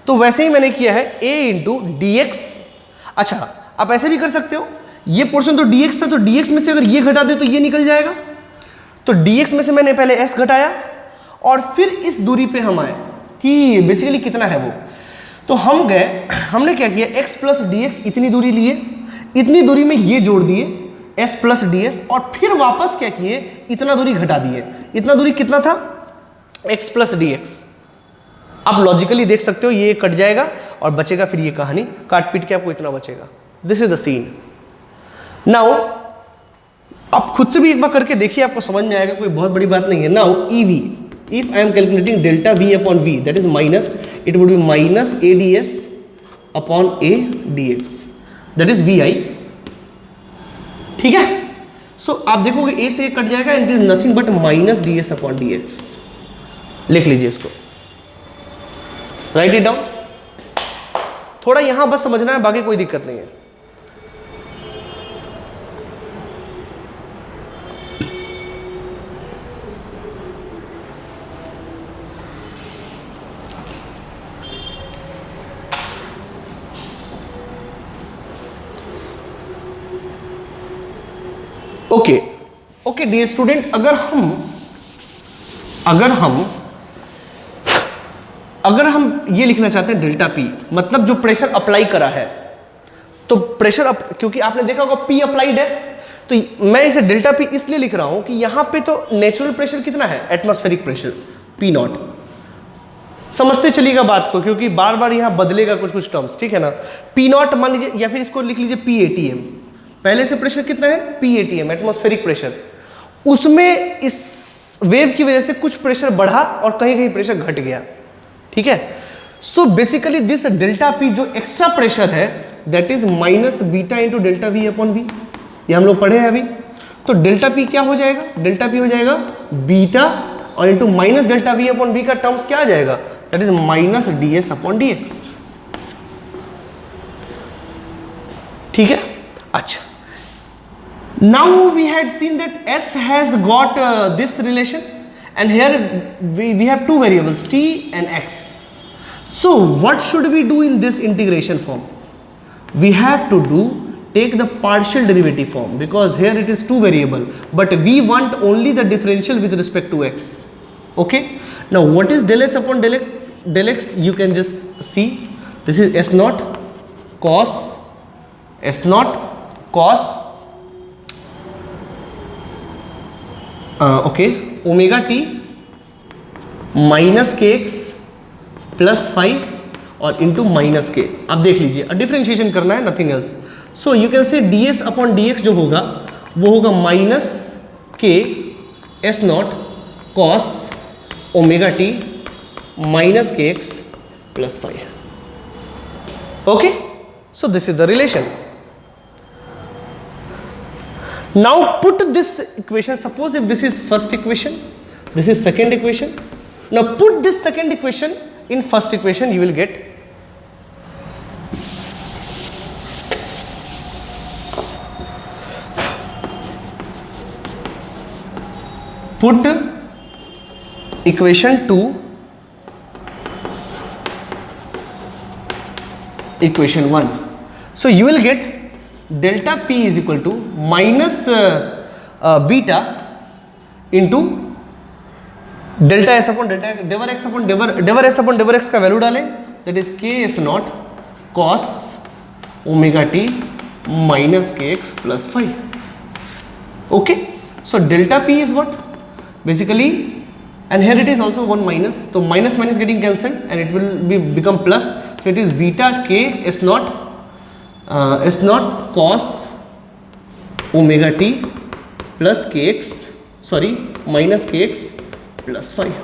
तो वैसे ही मैंने किया है a इंटू डी एक्स। अच्छा, आप ऐसे भी कर सकते हो, ये पोर्शन तो dx था, तो dx में से अगर ये घटा दे तो ये निकल जाएगा। तो dx में से मैंने पहले s घटाया, और फिर इस दूरी पे हम आए कि बेसिकली कितना है वो, तो हम गए, हमने क्या किया, x प्लस डी एक्स इतनी दूरी लिए, इतनी दूरी में ये जोड़ दिए s प्लस डी एस, और फिर वापस क्या किए, इतना दूरी घटा दिए। इतना दूरी कितना था, x प्लस डी एक्स। आप लॉजिकली देख सकते हो ये कट जाएगा और बचेगा फिर ये कहानी, काट पीट के आपको इतना बचेगा। This is the scene. Now आप खुद से भी एक बार करके देखिए, आपको समझ में आएगा, कोई बहुत बड़ी बात नहीं है। Now e v, if I am calculating delta we upon v, that is minus, it would be minus a d S upon a d x, that is we i. ठीक है, सो आप देखोगे ए से कट जाएगा, it is nothing but minus D S upon D x. लिख लीजिए इसको, राइट इट डाउन। थोड़ा यहां बस समझना है, बाकी कोई दिक्कत नहीं है। ओके ओके डियर स्टूडेंट, अगर हम ये लिखना चाहते हैं डेल्टा पी, मतलब जो प्रेशर अप्लाई करा है, तो प्रेशर क्योंकि आपने देखा होगा पी अप्लाइड है, तो मैं इसे डेल्टा पी इसलिए लिख रहा हूं कि यहां पे तो नेचुरल प्रेशर कितना है, एटमॉस्फेरिक प्रेशर पी नॉट। समझते चलिएगा बात को, क्योंकि बार बार यहां बदलेगा कुछ कुछ टर्म्स, ठीक है ना। पी नॉट मान लीजिए, या फिर इसको लिख लीजिए पी एटीएम। पहले से प्रेशर कितना है, पी एटीएम, एटमॉस्फेरिक प्रेशर। उसमें इस वेव की वजह से कुछ प्रेशर बढ़ा और कहीं कहीं प्रेशर घट गया, ठीक है। So basically this delta P जो एक्स्ट्रा प्रेशर है, that is minus beta into delta we upon V. ये हम लोग पढ़े हैं अभी। तो डेल्टा पी क्या हो जाएगा, डेल्टा पी हो जाएगा बीटा और into minus delta we upon V का टर्म्स क्या आ जाएगा, that is minus D S upon D X. ठीक है, अच्छा। Now we had seen that S has got this relation, and here we have two variables t and x. So what should we do in this integration form? We have to take the partial derivative form, because here it is two variable, but we want only the differential with respect to x. Okay, now what is del s upon del x? You can just see, this is s naught cos omega T minus के एक्स प्लस 5 और इंटू माइनस के। आप देख लीजिए, डिफरेंशिएशन करना है, nothing else. So you can say d S upon D x जो होगा वो होगा minus k s nought cos omega T minus के x plus 5। Okay, so this is the relation. Now put this equation, suppose if this is first equation, this is second equation. Now put this second equation in first equation, you will get put equation 2 equation 1. So you will get delta p is equal to minus beta into delta s upon delta डेवर एक्स अपॉन डेवर एस अपॉन डेवर एक्स का वैल्यू डालें, that is k s nought cos omega T minus के x plus 5. Okay, so delta p is what basically, and here it is also 1 minus, तो minus minus getting cancelled and it will be become plus. So it is beta k s nought cos omega t plus k x, sorry minus के x plus 5.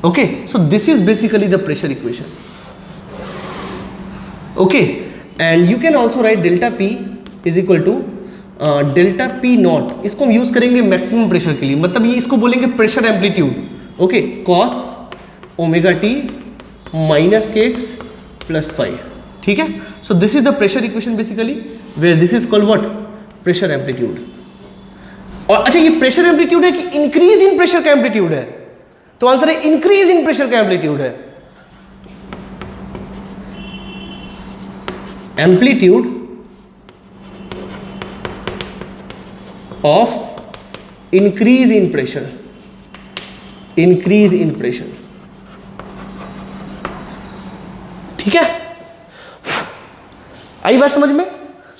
Okay, so this is basically the pressure equation. Okay, and you can also write delta P is equal to delta P naught. इसको हम यूज करेंगे मैक्सिमम प्रेशर के लिए, मतलब ये इसको बोलेंगे pressure amplitude. Okay, cos omega T minus के एक्स प्लस 5. ठीक है, so this is the pressure equation basically, where this is called what, pressure amplitude. और अच्छा, ये प्रेशर एम्पलीट्यूड है कि इंक्रीज इन प्रेशर का एम्पलीट्यूड है? तो आंसर है इंक्रीज इन प्रेशर का एम्पलीट्यूड है. Amplitude of increase in pressure, increase in pressure. ठीक है, आई बात समझ में?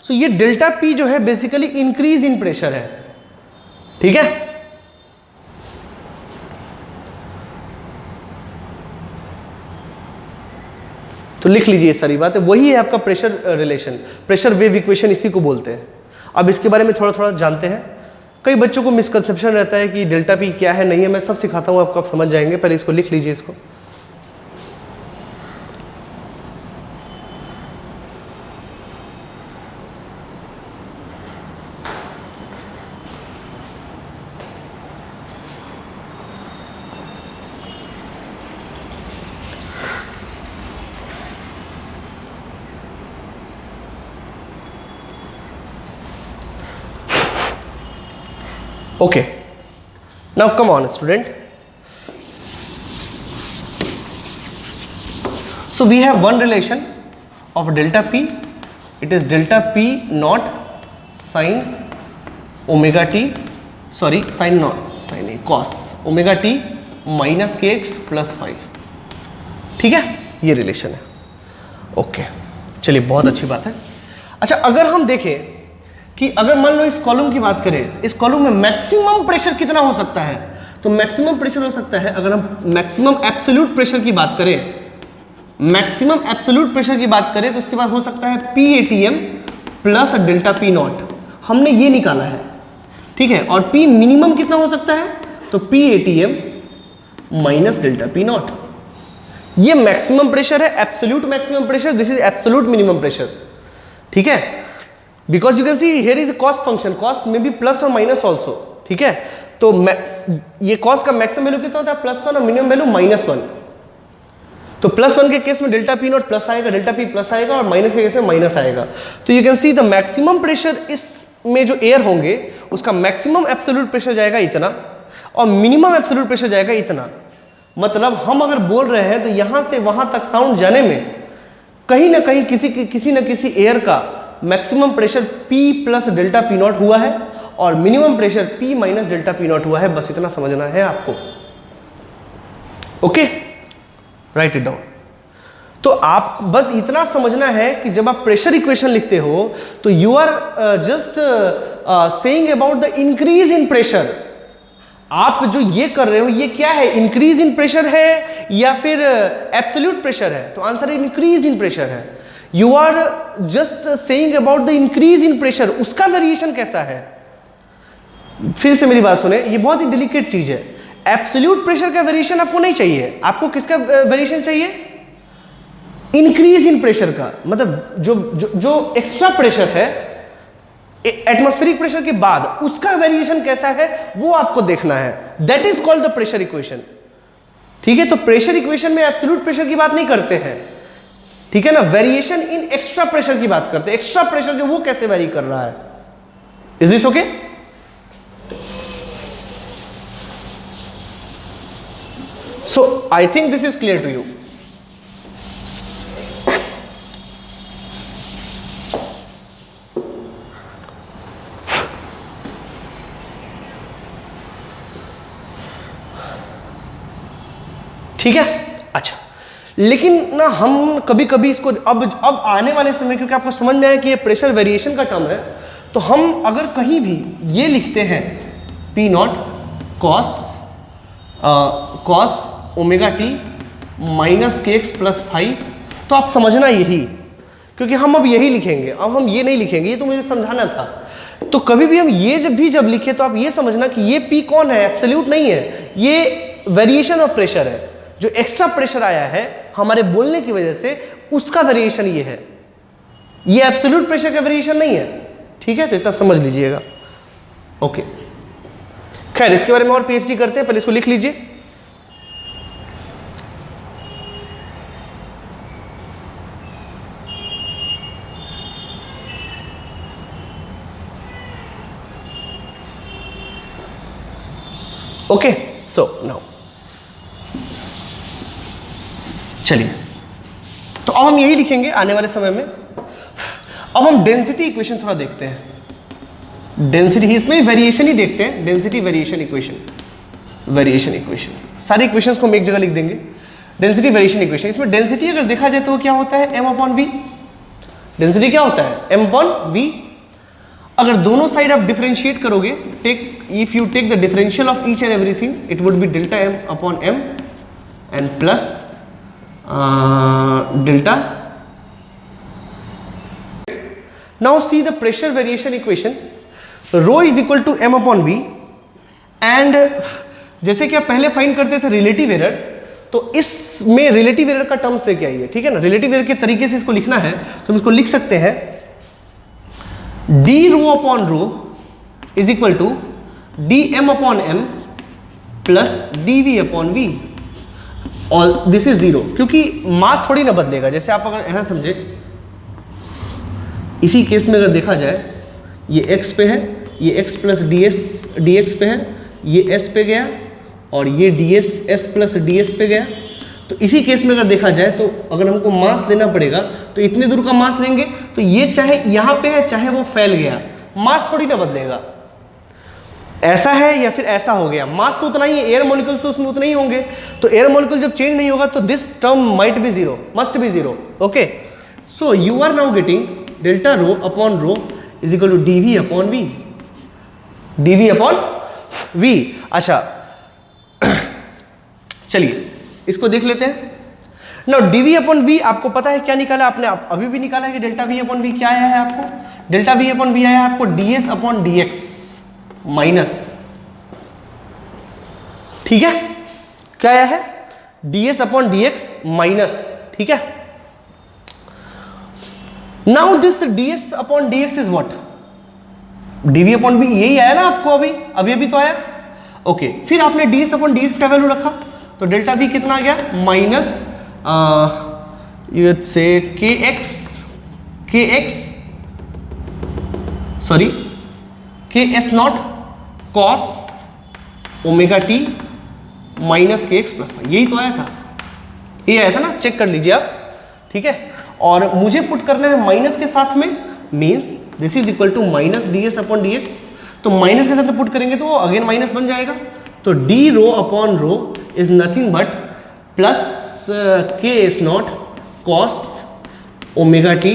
सो ये डेल्टा पी जो है बेसिकली इंक्रीज इन प्रेशर है, ठीक है। तो लिख लीजिए ये सारी बातें, वही है आपका pressure relation, pressure wave equation इसी को बोलते हैं। अब इसके बारे में थोड़ा थोड़ा जानते हैं। कई बच्चों को मिसकंसेप्शन रहता है कि डेल्टा पी क्या है नहीं है, मैं सब सिखाता हूँ, आपको आप समझ जाएंगे। पहले इसको लिख लीजिए इसको। Okay, now come on student. So we have one relation of delta p, it is delta p naught sin omega t, sorry sin not sin a cos omega t minus kx plus 5, ठीक है, ये रिलेशन है। ओके, चलिए बहुत अच्छी बात है। अच्छा, अगर हम देखें कि अगर मान लो इस कॉलम की बात करें, इस कॉलम में मैक्सिमम प्रेशर कितना हो सकता है, तो मैक्सिमम प्रेशर हो सकता है, अगर हम मैक्सिमम एब्सोल्यूट प्रेशर की बात करें, मैक्सिमम एब्सोल्यूट प्रेशर की बात करें तो उसके बाद हो सकता है P ATM plus delta P not, हमने ये निकाला है, ठीक है। और पी मिनिमम कितना हो सकता है, तो P ATM minus delta P not, ये मैक्सिमम प्रेशर है, absolute maximum pressure, this is absolute minimum pressure, ठीक है। Because you can see here is cost function, cost में भी प्लस और माइनस ऑल्सो, ठीक है। तो ये कॉस्ट का मैक्सिमम वैल्यू कितना होता है, +1 और मिनिमम वैल्यू -1। तो +1 के केस में डेल्टा पी नॉट प्लस आएगा, डेल्टा पी प्लस आएगा, और माइनस के केस में माइनस आएगा। तो you can see the maximum pressure इसमें जो एयर होंगे उसका मैक्सिमम एब्सोल्यूट प्रेशर जाएगा इतना, और मिनिमम एब्सोल्यूट प्रेशर जाएगा इतना। मतलब हम अगर बोल रहे हैं तो यहां से वहां तक साउंड जाने में कहीं ना कहीं किसी न किसी एयर का maximum pressure P plus delta P not हुआ है और minimum pressure P minus delta P not हुआ है, बस इतना समझना है आपको। Okay, right it down. तो आप बस इतना समझना है कि जब आप प्रेशर इक्वेशन लिखते हो तो you are just saying about the increase in pressure. आप जो ये कर रहे हो ये क्या है, इंक्रीज इन प्रेशर है या फिर एब्सोल्यूट प्रेशर है? तो आंसर है इंक्रीज इन प्रेशर है। You are just saying about the increase in pressure, उसका वेरिएशन कैसा है। फिर से मेरी बात सुने, ये बहुत ही डेलिकेट चीज है। एब्सोल्यूट प्रेशर का वेरिएशन आपको नहीं चाहिए, आपको किसका वेरिएशन चाहिए, इंक्रीज इन प्रेशर का। मतलब जो एक्स्ट्रा प्रेशर है एटमॉस्फेरिक प्रेशर के बाद, उसका वेरिएशन कैसा है वो आपको देखना है। That is called the pressure equation, ठीक है। तो प्रेशर इक्वेशन में एब्सोल्यूट प्रेशर की बात नहीं करते हैं, ठीक है ना, वेरिएशन इन एक्स्ट्रा प्रेशर की बात करते हैं। एक्स्ट्रा प्रेशर जो वो कैसे वेरी कर रहा है। Is this okay? So I think this is clear to you. ठीक है, अच्छा। लेकिन ना हम कभी कभी इसको अब आने वाले समय, क्योंकि आपको समझ में आया कि ये प्रेशर वेरिएशन का टर्म है, तो हम अगर कहीं भी ये लिखते हैं P nought cos omega T minus के एक्स प्लस 5, तो आप समझना यही, क्योंकि हम अब यही लिखेंगे, अब हम ये नहीं लिखेंगे, ये तो मुझे समझाना था। तो कभी भी हम ये जब लिखे तो आप ये समझना कि ये पी कौन है, एब्सोल्यूट नहीं है, ये वेरिएशन ऑफ प्रेशर है। जो एक्स्ट्रा प्रेशर आया है हमारे बोलने की वजह से, उसका वेरिएशन ये है, ये एब्सोल्यूट प्रेशर का वेरिएशन नहीं है, ठीक है। तो इतना समझ लीजिएगा, ओके। खैर, इसके बारे में और पीएचडी करते हैं, पहले इसको लिख लीजिए। ओके, सो नाउ चलिए, तो अब हम यही लिखेंगे आने वाले समय में। अब हम डेंसिटी इक्वेशन थोड़ा देखते हैं। डेंसिटी, इसमें वेरिएशन ही देखते हैं, density variation equation, variation equation, सारी इक्वेशंस को हम एक जगह लिख देंगे। Density variation equation. इसमें डेंसिटी अगर देखा जाए तो वो क्या होता है, m अपॉन v। डेंसिटी क्या होता है, m अपॉन v। अगर दोनों साइड आप डिफरेंशिएट करोगे, if you take the differential of each and everything, it would be delta m upon m and plus delta. Now see the pressure variation equation, rho is equal to m upon v and जैसे कि आप पहले फाइंड करते थे रिलेटिव एरर, तो इसमें रिलेटिव एरर का टर्म्स लेके आइए, ठीक है ना। रिलेटिव एरर के तरीके से इसको लिखना है तो हम इसको लिख सकते हैं D rho upon rho is equal to D M upon M plus D V upon V, all this is zero, क्योंकि मास थोड़ी ना बदलेगा। जैसे आप अगर ऐसा समझे, इसी केस में अगर देखा जाए, ये x पे है, ये x प्लस डी एक्स पे है, ये s पे गया और ये s प्लस डी एस पे गया। तो इसी केस में अगर देखा जाए तो अगर हमको मास लेना पड़ेगा तो इतने दूर का मास लेंगे, तो ये चाहे यहाँ पे है चाहे वो फैल गया, मास थोड़ी ना बदलेगा। ऐसा है या फिर ऐसा हो गया, मास तो उतना ही है, एयर मॉलिक्यूल्स तो उसमें उतने ही होंगे। तो एयर मॉलिक्यूल जब चेंज नहीं होगा तो this term might be zero, must be zero. Okay, so you are now getting delta rho upon rho is equal to D V upon V, D V upon V. अच्छा चलिए इसको देख लेते हैं। Now D V upon V आपको पता है क्या निकाला आपने, अभी भी निकाला है कि डेल्टा वी अपॉन वी क्या आया है आपको, डेल्टा वी अपॉन वी आया है आपको D S upon D X minus, ठीक है, क्या आया है, D S upon D X minus, ठीक है। Now this D S upon D X is what, D V upon V, यही आया ना आपको अभी तो आया। ओके, फिर आपने D S upon D x का वैल्यू रखा तो डेल्टा वी कितना आ गया, माइनस यू से के एक्स सॉरी के s nought cos omega T minus के एक्स प्लस वाई, यही तो आया था, ये आया था ना, चेक कर लीजिए आप, ठीक है। और मुझे पुट करना है माइनस के साथ में, means this is equal to minus D S upon D X. तो माइनस के साथ में पुट करेंगे तो वो अगेन माइनस बन जाएगा। तो d rho upon rho is nothing but plus k s nought cos omega T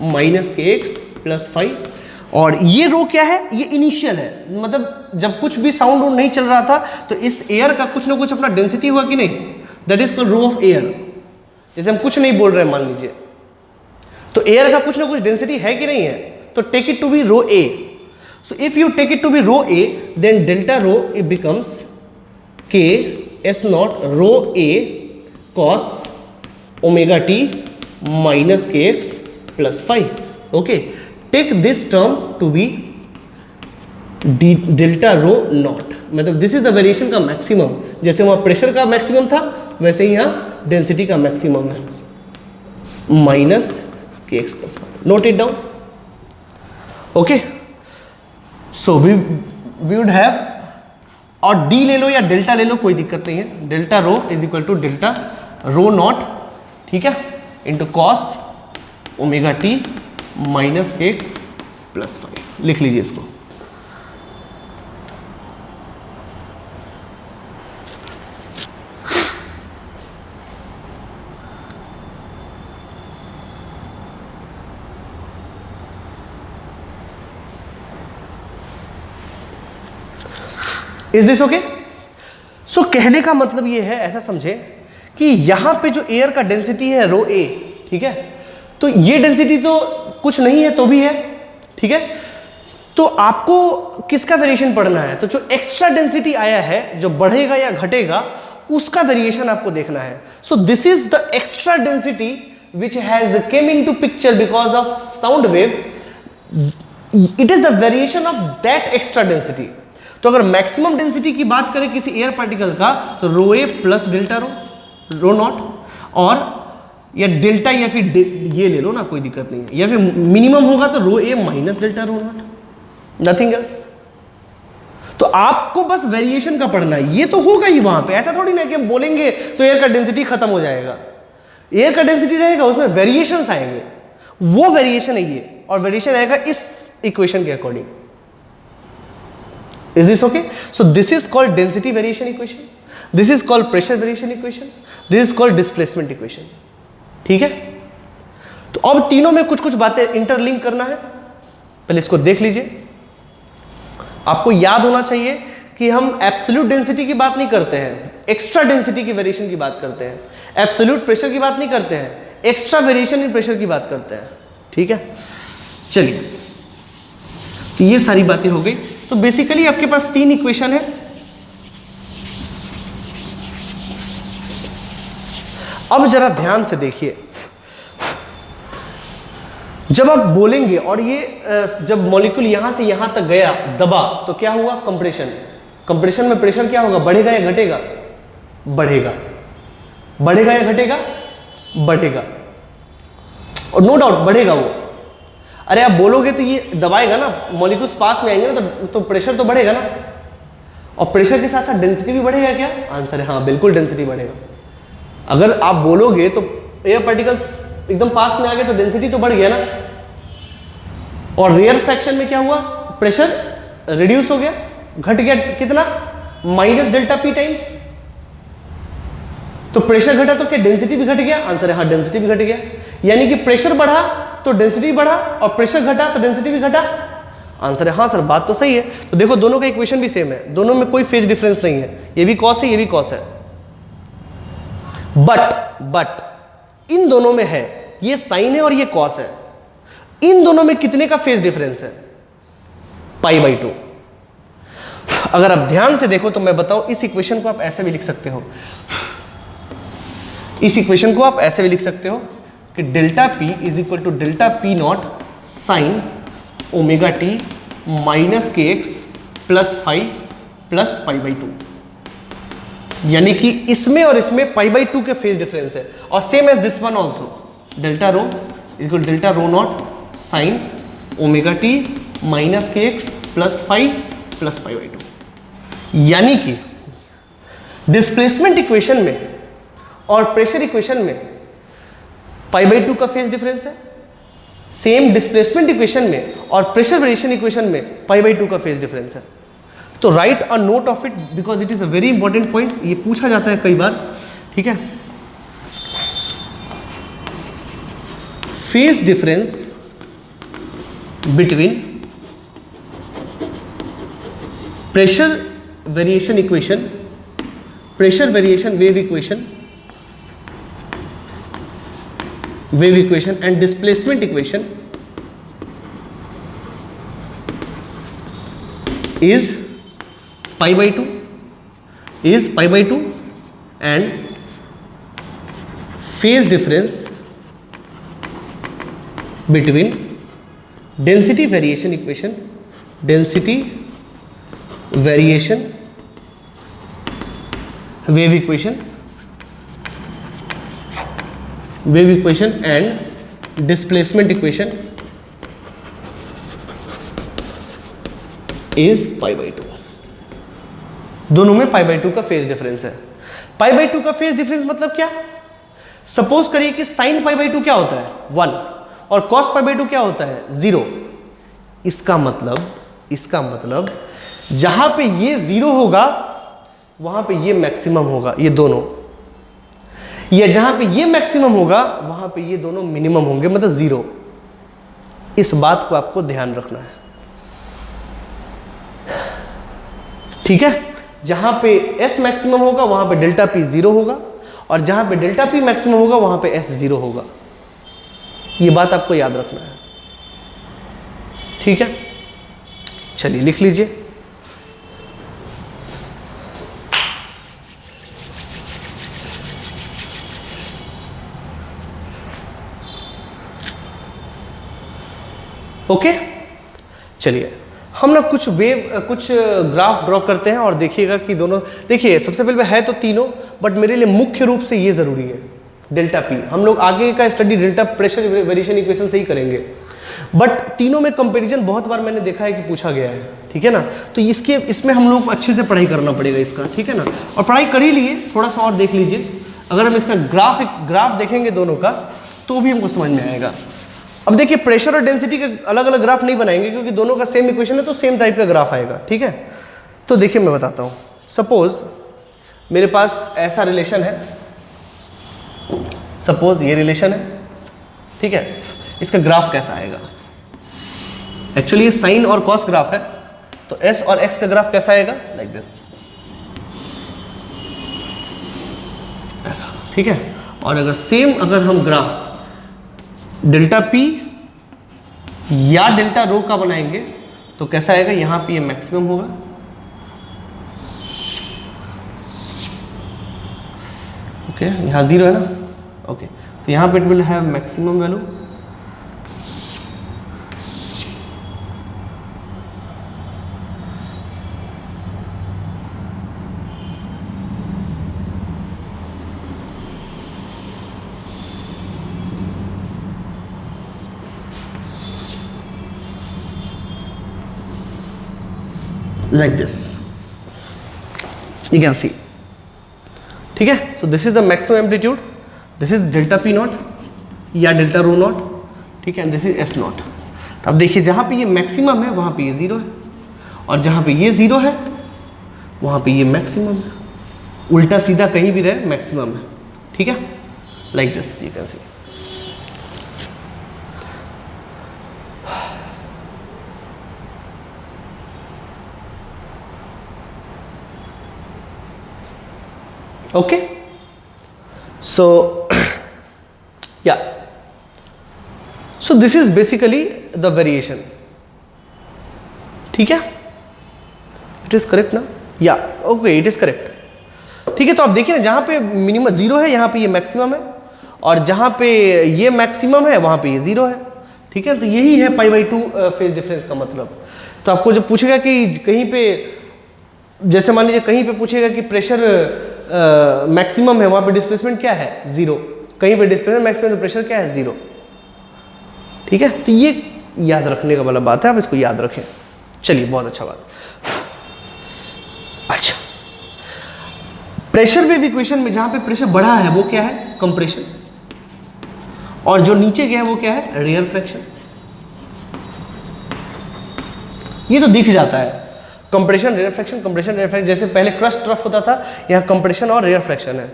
minus के एक्स प्लस फाइव। और ये रो क्या है, ये इनिशियल है, मतलब जब कुछ भी साउंड नहीं चल रहा था तो इस एयर का कुछ ना कुछ अपना डेंसिटी हुआ कि नहीं, that is called rho of air. जैसे हम कुछ नहीं बोल रहे मान लीजिए, तो एयर का कुछ ना कुछ डेंसिटी है कि नहीं है, तो take it to be rho A. So if you take it to be rho A, then delta rho it becomes K S naught rho A cos omega t minus kx plus 5. Okay, take this term to be delta rho naught, मतलब this is the variation का मैक्सिमम। जैसे वहाँ प्रेशर का मैक्सिमम था वैसे ही यहाँ डेंसिटी का मैक्सिमम है, माइनस के x plus 5। Note it down. Okay, so we would have, और d ले लो या डेल्टा ले लो कोई दिक्कत नहीं है, delta rho is equal to delta rho nought, ठीक है, into cos omega T minus के एक्स प्लस 5। लिख लीजिए इसको। Is this okay? सो कहने का मतलब ये है, ऐसा समझे कि यहां पे जो एयर का डेंसिटी है रो ए, ठीक है, तो ये डेंसिटी तो कुछ नहीं है तो भी है, ठीक है। तो आपको किसका वेरिएशन पढ़ना है, तो जो एक्स्ट्रा डेंसिटी आया है, जो बढ़ेगा या घटेगा, उसका वेरिएशन आपको देखना है। So this is the extra density which has came into picture because of sound wave, it is the variation of that extra density. तो अगर मैक्सिमम डेंसिटी की बात करें किसी एयर पार्टिकल का, तो rho A plus delta rho not, और या डेल्टा या फिर ये ले लो ना, कोई दिक्कत नहीं है, या फिर मिनिमम होगा तो rho a minus delta rho nought, nothing else. तो आपको बस वेरिएशन का पढ़ना है, ये तो होगा ही वहां पे, ऐसा थोड़ी ना कि हम बोलेंगे तो एयर का डेंसिटी खत्म हो जाएगा। एयर का डेंसिटी रहेगा, उसमें वेरिएशंस आएंगे, वो वेरिएशन है ये, और वेरिएशन आएगा इस इक्वेशन के according. Is this okay? So this is called density variation equation. This is called pressure variation equation. This is called displacement equation. ठीक है, तो अब तीनों में कुछ कुछ बातें इंटरलिंक करना है, पहले इसको देख लीजिए। आपको याद होना चाहिए कि हम एब्सोल्यूट डेंसिटी की बात नहीं करते हैं, एक्स्ट्रा डेंसिटी की वेरिएशन की बात करते हैं। एब्सोल्यूट प्रेशर की बात नहीं करते हैं, एक्स्ट्रा वेरिएशन इन प्रेशर की बात करते हैं। ठीक है, चलिए, तो ये सारी बातें हो गई। तो बेसिकली आपके पास तीन इक्वेशन है। अब जरा ध्यान से देखिए, जब आप बोलेंगे और ये जब मॉलिक्यूल यहां से यहां तक गया दबा, तो क्या हुआ? कंप्रेशन। कंप्रेशन में प्रेशर क्या होगा? बढ़ेगा या घटेगा? बढ़ेगा। बढ़ेगा या घटेगा? बढ़ेगा, और नो डाउट बढ़ेगा वो। अरे आप बोलोगे तो ये दबाएगा ना, मॉलिक्यूल्स पास में आएंगे ना, तो प्रेशर तो बढ़ेगा ना, और प्रेशर के साथ साथ डेंसिटी भी बढ़ेगा क्या? आंसर है हाँ, बिल्कुल डेंसिटी बढ़ेगा। अगर आप बोलोगे तो एयर पार्टिकल्स एकदम पास में आ गए तो डेंसिटी तो बढ़ गया ना, और रेयर फ्रैक्शन में क्या हुआ? प्रेशर रिड्यूस हो गया, घट गया कितना? Minus delta P times. तो प्रेशर घटा तो क्या डेंसिटी भी घट गया? आंसर है हाँ, डेंसिटी भी घट गया। यानी कि प्रेशर बढ़ा तो डेंसिटी बढ़ा, और प्रेशर घटा तो डेंसिटी भी घटा। आंसर है हाँ सर, बात तो सही है। तो देखो दोनों का इक्वेशन भी सेम है, दोनों में कोई फेज डिफरेंस नहीं है, ये भी कॉस है, ये भी कॉस है। बट इन दोनों में है, ये साइन है और ये कॉस है। इन दोनों में कितने का फेज डिफरेंस है? π/2। अगर आप ध्यान से देखो तो मैं बताऊं, इस इक्वेशन को आप ऐसे भी लिख सकते हो, इस इक्वेशन को आप ऐसे भी लिख सकते हो कि delta P is equal to delta P nought sine omega T minus kx plus five plus π/2। यानी कि इसमें और इसमें π/2 के फेज डिफरेंस है, और same as this one also, delta rho equal delta rho nought sine omega T minus kx plus five plus π/2। यानी कि डिस्प्लेसमेंट इक्वेशन में और प्रेशर इक्वेशन में π/2 का फेज डिफरेंस है, सेम डिस्प्लेसमेंट इक्वेशन में और प्रेशर वेरिएशन इक्वेशन में π/2 का फेज डिफरेंस है। तो right a note of it because it is a very important point, ये पूछा जाता है कई बार। ठीक है, phase difference between pressure variation equation, pressure variation wave equation and displacement equation is π/2 and phase difference between density variation equation wave equation and displacement equation is π/2। दोनों में π/2 का फेज डिफरेंस है। π/2 का फेज डिफरेंस मतलब क्या? सपोज करिए कि sin π/2 क्या होता है? 1, और cos π/2 क्या होता है? 0। इसका मतलब जहां पे ये 0 होगा वहां पे ये मैक्सिमम होगा, ये दोनों, या जहां पे ये मैक्सिमम होगा वहां पे ये दोनों मिनिमम होंगे, मतलब 0। इस बात को आपको ध्यान रखना है। ठीक है, जहां पे S मैक्सिमम होगा वहां पे डेल्टा P 0 होगा, और जहां पे डेल्टा P मैक्सिमम होगा वहां पे S 0 होगा। ये बात आपको याद रखना है। ठीक है, चलिए लिख लीजिए। ओके, चलिए हम ना कुछ ग्राफ ड्रॉ करते हैं और देखिएगा कि दोनों, देखिए सबसे पहले है तो तीनों, बट मेरे लिए मुख्य रूप से ये जरूरी है डेल्टा P। हम लोग आगे का study delta pressure variation equation से ही करेंगे, बट तीनों में कंपैरिजन बहुत बार मैंने देखा है कि पूछा गया है। ठीक है ना, तो इसमें हम लोग को अच्छे से पढ़ाई करना पड़ेगा इसका। ठीक है ना, और पढ़ाई कर ही लिए, थोड़ा सा और देख लीजिए। अगर हम इसका ग्राफ देखेंगे दोनों का तो भी हमको समझ में आएगा। अब देखिए प्रेशर और डेंसिटी के अलग अलग ग्राफ नहीं बनाएंगे क्योंकि दोनों का सेम इक्वेशन है, तो सेम टाइप का ग्राफ आएगा। ठीक है, तो देखिए मैं बताता हूँ। सपोज मेरे पास ऐसा रिलेशन है सपोज ये रिलेशन है, ठीक है, इसका ग्राफ कैसा आएगा? एक्चुअली ये साइन और कॉस ग्राफ है, तो एस और एक्स का ग्राफ कैसा आएगा? लाइक दिस, ऐसा, ठीक है। और अगर सेम अगर हम ग्राफ डेल्टा पी या डेल्टा रो का बनाएंगे तो कैसा आएगा? यहां पे ये मैक्सिमम होगा, ओके, यहां जीरो है ना, ओके, तो यहां पे it will have maximum value, like this, you can see, ठीक है। so this is the maximum amplitude, this is delta p not या डेल्टा रो नॉट, ठीक है, दिस इज एस नॉट। तो अब देखिए जहां पे ये मैक्सिमम है वहां पे ये जीरो है, और जहां पे ये जीरो है वहां पे ये मैक्सिमम है, उल्टा सीधा कहीं भी रहे मैक्सिमम है, ठीक है, like this you can C. Okay, so yeah, so this is basically the variation, ठीक है, it is correct ना? yeah, okay, it is correct, ठीक है। तो आप देखिए ना, जहां पे मिनिमम जीरो है यहाँ पे ये मैक्सिमम है, और जहां पे ये मैक्सिमम है वहां पे ये जीरो है, ठीक है। तो यही है π/2 फेज डिफरेंस का मतलब। तो आपको जब पूछेगा कि कहीं पे, जैसे मान लीजिए कहीं पे पूछेगा कि प्रेशर मैक्सिमम है, वहां पे डिस्प्लेसमेंट क्या है? जीरो। कहीं पे डिस्प्लेसमेंट मैक्सिमम, तो प्रेशर क्या है? जीरो, ठीक है। तो ये याद रखने का वाला बात है, आप इसको याद रखें। चलिए, बहुत अच्छा बात। अच्छा, प्रेशर वेव इक्वेशन में जहां पे प्रेशर बढ़ा है वो क्या है? कंप्रेशन, और जो नीचे गया है वो क्या है? Rarefaction. ये तो दिख जाता है, compression rarefaction, compression rarefaction. जैसे पहले क्रस्ट ट्रफ होता था, यहाँ कंप्रेशन और रेयर फ्रैक्शन है।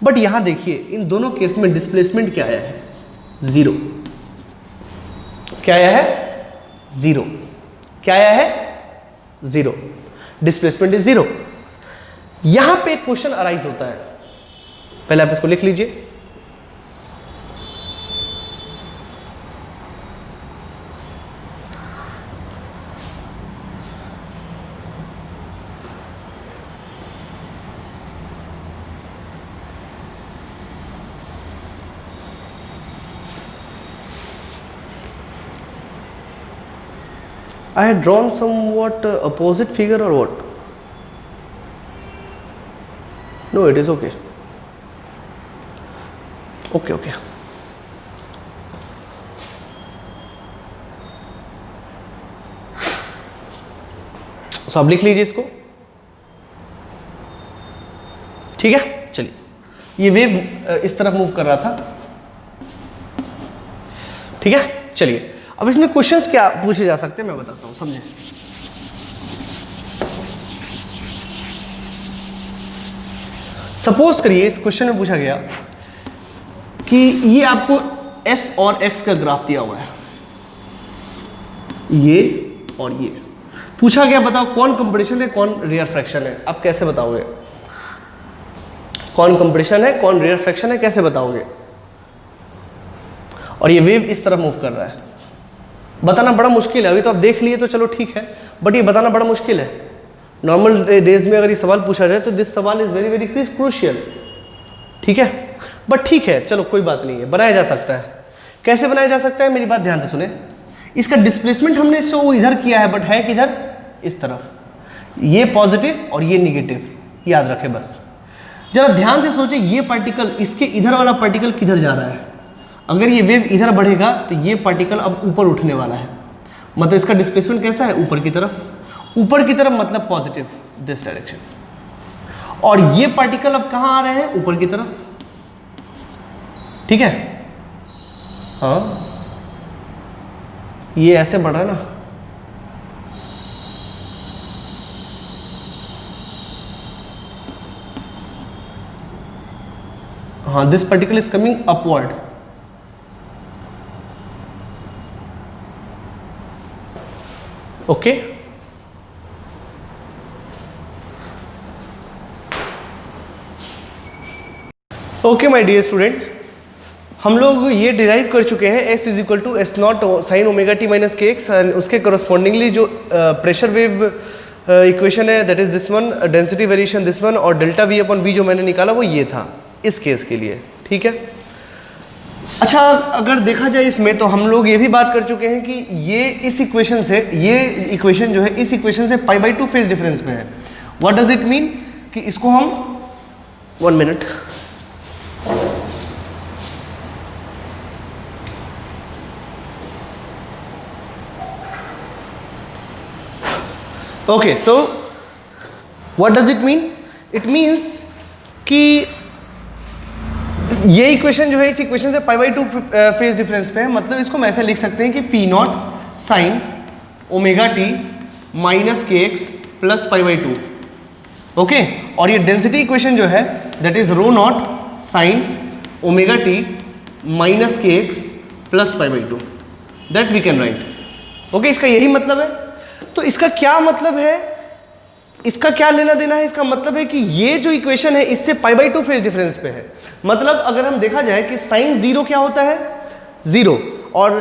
बट यहाँ देखिए इन दोनों केस में डिस्प्लेसमेंट क्या आया है? जीरो। क्या आया है? जीरो। क्या आया है? जीरो। Displacement is zero. यहां पे एक क्वेश्चन अराइज होता है, पहले आप इसको लिख लीजिए। I had drawn somewhat opposite figure or what? No, it is okay. Okay. So आप लिख लीजिए इसको, ठीक है। चलिए, ये वेव इस तरफ मूव कर रहा था, ठीक है। चलिए, अब इसमें क्वेश्चंस क्या पूछे जा सकते हैं मैं बताता हूं, समझे। सपोज करिए इस क्वेश्चन में पूछा गया कि ये आपको एस और एक्स का ग्राफ दिया हुआ है, ये और ये पूछा गया, बताओ कौन कंप्रेशन है कौन रेयर फ्रैक्शन है। आप कैसे बताओगे कौन कंप्रेशन है कौन रेयर फ्रैक्शन है? कैसे बताओगे? और ये वेव इस तरफ मूव कर रहा है, बताना बड़ा मुश्किल है। अभी तो आप देख लिए तो चलो ठीक है, बट ये बताना बड़ा मुश्किल है। नॉर्मल डेज में अगर ये सवाल पूछा जाए तो दिस सवाल इज वेरी वेरी क्रूशियल, ठीक है। बट ठीक है, चलो कोई बात नहीं है, बनाया जा सकता है। कैसे बनाया जा सकता है? मेरी बात ध्यान से सुने। इसका डिस्प्लेसमेंट हमने शो इधर किया है, बट है किधर? इस तरफ। ये पॉजिटिव और ये निगेटिव, याद रखें बस। जरा ध्यान से सोचे, ये पार्टिकल, इसके इधर वाला पार्टिकल किधर जा रहा है? अगर ये वेव इधर बढ़ेगा तो ये पार्टिकल अब ऊपर उठने वाला है, मतलब इसका डिस्प्लेसमेंट कैसा है? ऊपर की तरफ। ऊपर की तरफ मतलब पॉजिटिव, दिस डायरेक्शन। और ये पार्टिकल अब कहां आ रहे हैं? ऊपर की तरफ, ठीक है। हाँ, ये ऐसे बढ़ रहा है ना, हाँ, this particle is coming upward. Okay, okay my dear student, हम लोग ये डिराइव कर चुके हैं s is equal to S not sine omega T minus के एक्स, उसके करस्पॉन्डिंगली जो प्रेशर वेव इक्वेशन है that is this one, density variation this one, और डेल्टा वी अपॉन वी जो मैंने निकाला वो ये था इस केस के लिए। ठीक है, अच्छा अगर देखा जाए इसमें तो हम लोग ये भी बात कर चुके हैं कि ये इस इक्वेशन से, ये इक्वेशन जो है इस इक्वेशन से पाई बाई टू फेज डिफरेंस में है। व्हाट डज इट मीन कि इसको हम 1 minute, okay, so what does it mean? It means कि ये इक्वेशन जो है इस इक्वेशन से पाई बाई टू फेज डिफरेंस पे है, मतलब इसको हम ऐसे लिख सकते हैं कि p nought sine omega T minus के x plus pi by two. Okay, और ये डेंसिटी इक्वेशन जो है that is rho nought sine omega T minus के x plus pi by two, that we can write. Okay, इसका यही मतलब है। तो इसका क्या मतलब है, इसका क्या लेना देना है? इसका मतलब है कि ये जो इक्वेशन है इससे पाई बाई टू फेज डिफरेंस पे है। मतलब अगर हम देखा जाए कि साइन जीरो क्या होता है, जीरो, और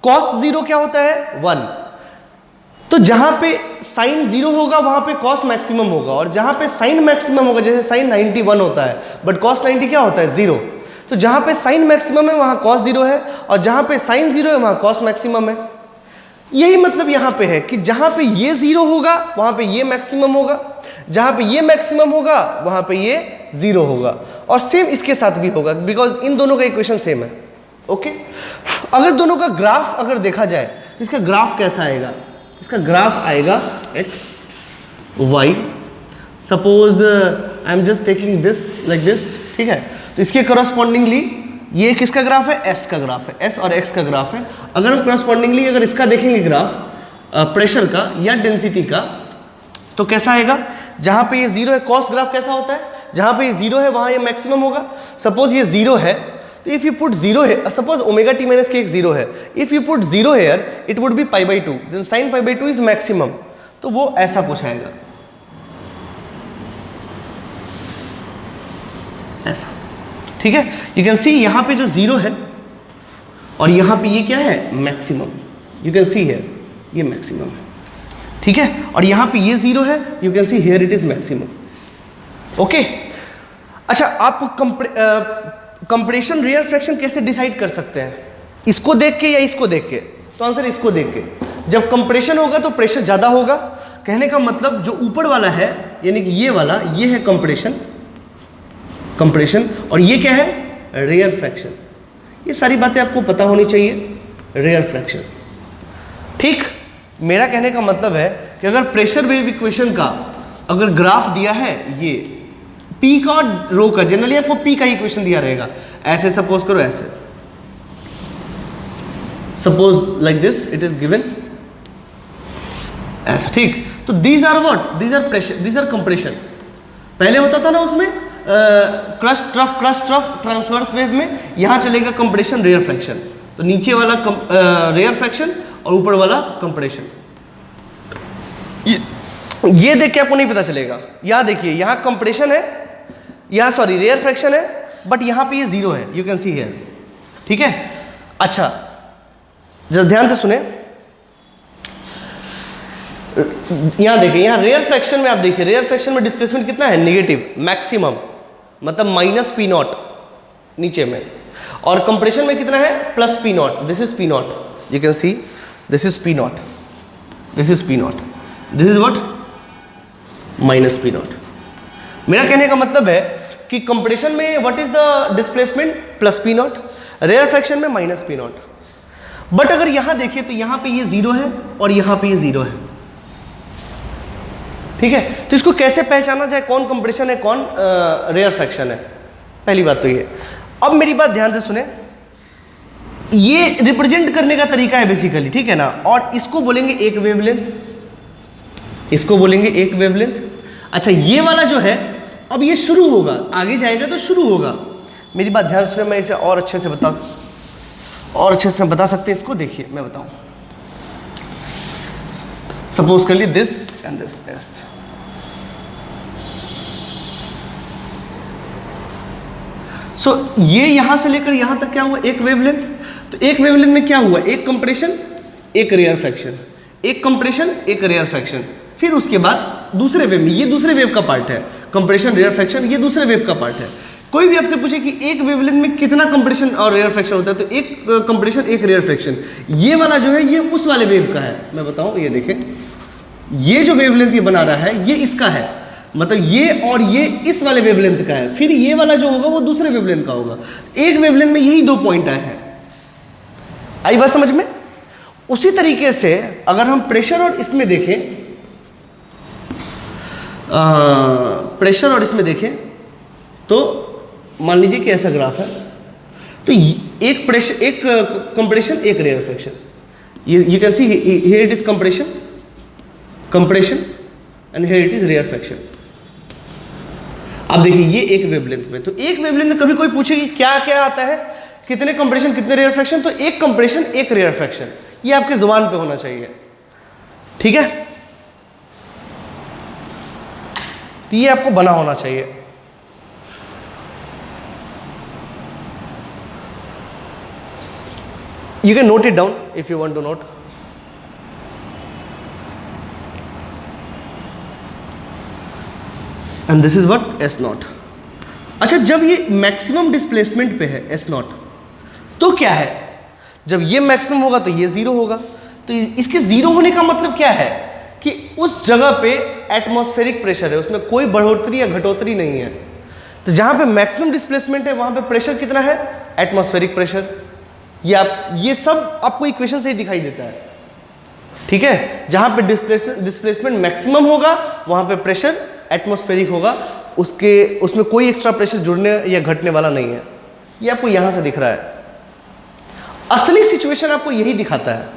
कॉस जीरो क्या होता है, 1। तो जहां पे साइन जीरो होगा वहां पे कॉस मैक्सिमम होगा, और जहां पे साइन मैक्सिमम होगा, जैसे साइन 91 होता है बट कॉस 90 क्या होता है, 0। तो जहां पे साइन मैक्सिमम है वहां कॉस जीरो है, और जहां पे साइन जीरो है वहां कॉस मैक्सिमम है। यही मतलब यहां पे है कि जहां पे ये जीरो होगा वहां पे ये मैक्सिमम होगा, जहां पे ये मैक्सिमम होगा वहां पे ये जीरो होगा, और सेम इसके साथ भी होगा बिकॉज इन दोनों का इक्वेशन सेम है। ओके, अगर दोनों का ग्राफ अगर देखा जाए तो इसका ग्राफ कैसा आएगा? इसका ग्राफ आएगा X Y, suppose I am just taking this like this, ठीक है। तो इसके करस्पॉन्डिंगली ये किसका ग्राफ है, एस का ग्राफ है, एस और एक्स का ग्राफ है। अगर हम करस्पॉन्डिंगली अगर इसका देखेंगे ग्राफ प्रेशर का या डेंसिटी का, तो कैसा आएगा? जहां पे ये जीरो है, कॉस ग्राफ कैसा होता है, जहां पे ये जीरो है वहां ये मैक्सिमम होगा। सपोज ये जीरो है तो इफ यू पुट जीरो है, suppose omega T minus K X zero है, if you put zero here it would be pi by two, then sine pi by two is maximum. तो वो ऐसा कुछ आएगा, ऐसा, ठीक है। यू कैन सी यहाँ पे जो जीरो है और यहाँ पे ये क्या है, maximum. You can see here ये मैक्सिमम है, ठीक है। और यहाँ पे ये जीरो है, you can see here it is maximum. Okay, अच्छा आप कंप्रेशन रियल फ्रैक्शन कैसे डिसाइड कर सकते हैं? इसको देख के या इसको देख के? तो आंसर इसको देख के। जब कंप्रेशन होगा तो प्रेशर ज्यादा होगा, कहने का मतलब जो ऊपर वाला है यानी कि ये वाला, ये है कंप्रेशन, कंप्रेशन, और ये क्या है, रेयर फ्रैक्शन। ये सारी बातें आपको पता होनी चाहिए, रेयर फ्रैक्शन, ठीक। मेरा कहने का मतलब है कि अगर प्रेशर वेव इक्वेशन का अगर ग्राफ दिया है, ये पी का और रो का, जनरली आपको पी का इक्वेशन दिया रहेगा, ऐसे सपोज करो, ऐसे suppose like this it is given, ऐसा, ठीक। तो these are what, these are pressure, these are compression. पहले होता था ना उसमें क्रस्ट ट्रफ ट्रांसवर्स वेव में, यहां चलेगा कंप्रेशन रेयर फ्रैक्शन। तो नीचे वाला रेयर फ्रैक्शन और ऊपर वाला कंप्रेशन। ये देख के आपको नहीं पता चलेगा। यहां देखिए, यहां कंप्रेशन है, यहां सॉरी रेयर फ्रैक्शन है, बट यहां पे ये जीरो है, यू कैन सी हियर, ठीक है। अच्छा जरा ध्यान से सुने, यहां देखिए, यहां रेयर फ्रैक्शन में आप देखिए, रेयर फ्रैक्शन में डिस्प्लेसमेंट कितना है, नेगेटिव, मैक्सिमम, मतलब माइनस पी नॉट नीचे में, और कंप्रेशन में कितना है, plus P nought. This is P nought, you can see this is P nought, this is P nought, this is what, minus P nought. मेरा कहने का मतलब है कि कंप्रेशन में what is the displacement, plus P nought, rarefaction में माइनस पी नॉट। बट अगर यहां देखिए तो यहां पे ये जीरो है और यहां पे ये जीरो है, ठीक है। तो इसको कैसे पहचाना जाए, कौन कंप्रेशन है कौन रेयर फ्रैक्शन है? पहली बात तो ये। अब मेरी बात ध्यान से सुने, ये रिप्रेजेंट करने का तरीका है बेसिकली, ठीक है ना। और इसको बोलेंगे एक वेवलेंथ, इसको बोलेंगे एक वेवलेंथ। अच्छा ये वाला जो है, अब ये शुरू होगा, आगे जाएगा तो शुरू होगा, मेरी बात ध्यान से, मैं इसे और अच्छे से बता सकते हैं इसको। देखिए मैं बताऊं, सपोज कर ली दिस एंड दिस एस, सो ये यहां से लेकर यहां तक क्या हुआ, एक वेवलेंथ। तो एक वेवलेंथ में क्या हुआ, एक कंप्रेशन एक रेयर फ्रैक्शन, एक कंप्रेशन एक रेयर फ्रैक्शन। फिर उसके बाद दूसरे वेव में, ये दूसरे वेव का पार्ट है, कंप्रेशन रेयर फ्रैक्शन, ये दूसरे वेव का पार्ट है। कोई भी आपसे पूछे कि एक वेवलेंथ में कितना कंप्रेशन और रेयर फ्रैक्शन होता है, तो एक कंप्रेशन एक रेयर फ्रैक्शन। ये वाला जो है ये उस वाले वेव का है। मैं बताऊं, ये देखें, ये जो वेवलेंथ ये बना रहा है ये इसका है, मतलब ये और ये इस वाले वेवलेंथ का है। फिर ये वाला जो होगा वो दूसरे वेवलेंथ का होगा। एक वेवलेंथ में यही दो पॉइंट आए हैं। आई बात समझ में? उसी तरीके से अगर हम प्रेशर और इसमें देखें, प्रेशर और इसमें देखें, तो मान लीजिए कि ऐसा ग्राफ है, तो एक प्रेशर, एक कंप्रेशन, एक rarefaction. You can see here it is compression and here it is rarefaction. अब देखिए ये एक वेवलेंथ में, तो एक वेवलेंथ में कभी कोई पूछे कि क्या क्या आता है, कितने कंप्रेशन कितने रेयर फ्रैक्शन, तो एक कंप्रेशन एक रेयर फ्रैक्शन, ये आपके जुबान पे होना चाहिए, ठीक है? तो ये आपको बना होना चाहिए। You can note it down if you want to note. And this is what S naught. अच्छा, जब ये मैक्सिमम डिस्प्लेसमेंट पे है S naught, तो क्या है, जब ये मैक्सिमम होगा तो ये जीरो होगा। तो इसके जीरो होने का मतलब क्या है कि उस जगह पे एटमॉस्फेरिक प्रेशर है, उसमें कोई बढ़ोतरी या घटोतरी नहीं है। तो जहां पे मैक्सिमम डिस्प्लेसमेंट है वहां पे प्रेशर कितना है, एटमॉस्फेरिक प्रेशर। ये सब आपको इक्वेशन से ही दिखाई देता है, ठीक है? जहां पे डिस्प्लेसमेंट मैक्सिमम होगा वहां पे प्रेशर एटमॉस्फेरिक होगा, उसमें कोई एक्स्ट्रा प्रेशर जुड़ने या घटने वाला नहीं है। ये आपको यहां से दिख रहा है। असली सिचुएशन आपको यही दिखाता है।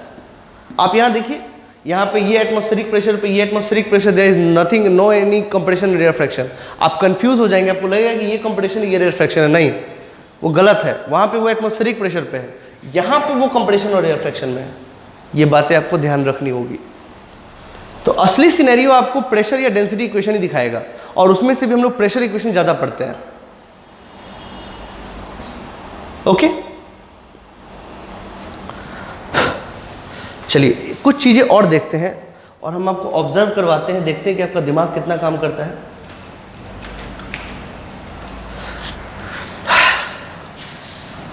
आप यहां देखिए, यहां पे ये एटमॉस्फेरिक प्रेशर पे ये atmospheric pressure, there is nothing, no any compression rarefaction. आप कंफ्यूज हो जाएंगे, आपको लगेगा कि ये कंप्रेशन ये रेयर फ्रैक्शन है। नहीं, वो गलत है। वहां पे वो एटमॉस्फेरिक प्रेशर पे है, यहां पे वो कंप्रेशन और रेयर फ्रैक्शन में है। ये बातें आपको ध्यान रखनी होगी। तो असली सिनेरियो आपको प्रेशर या डेंसिटी इक्वेशन ही दिखाएगा, और उसमें से भी हम लोग प्रेशर इक्वेशन ज्यादा पढ़ते हैं। ओके, चलिए कुछ चीजें और देखते हैं और हम आपको ऑब्जर्व करवाते हैं, देखते हैं कि आपका दिमाग कितना काम करता है।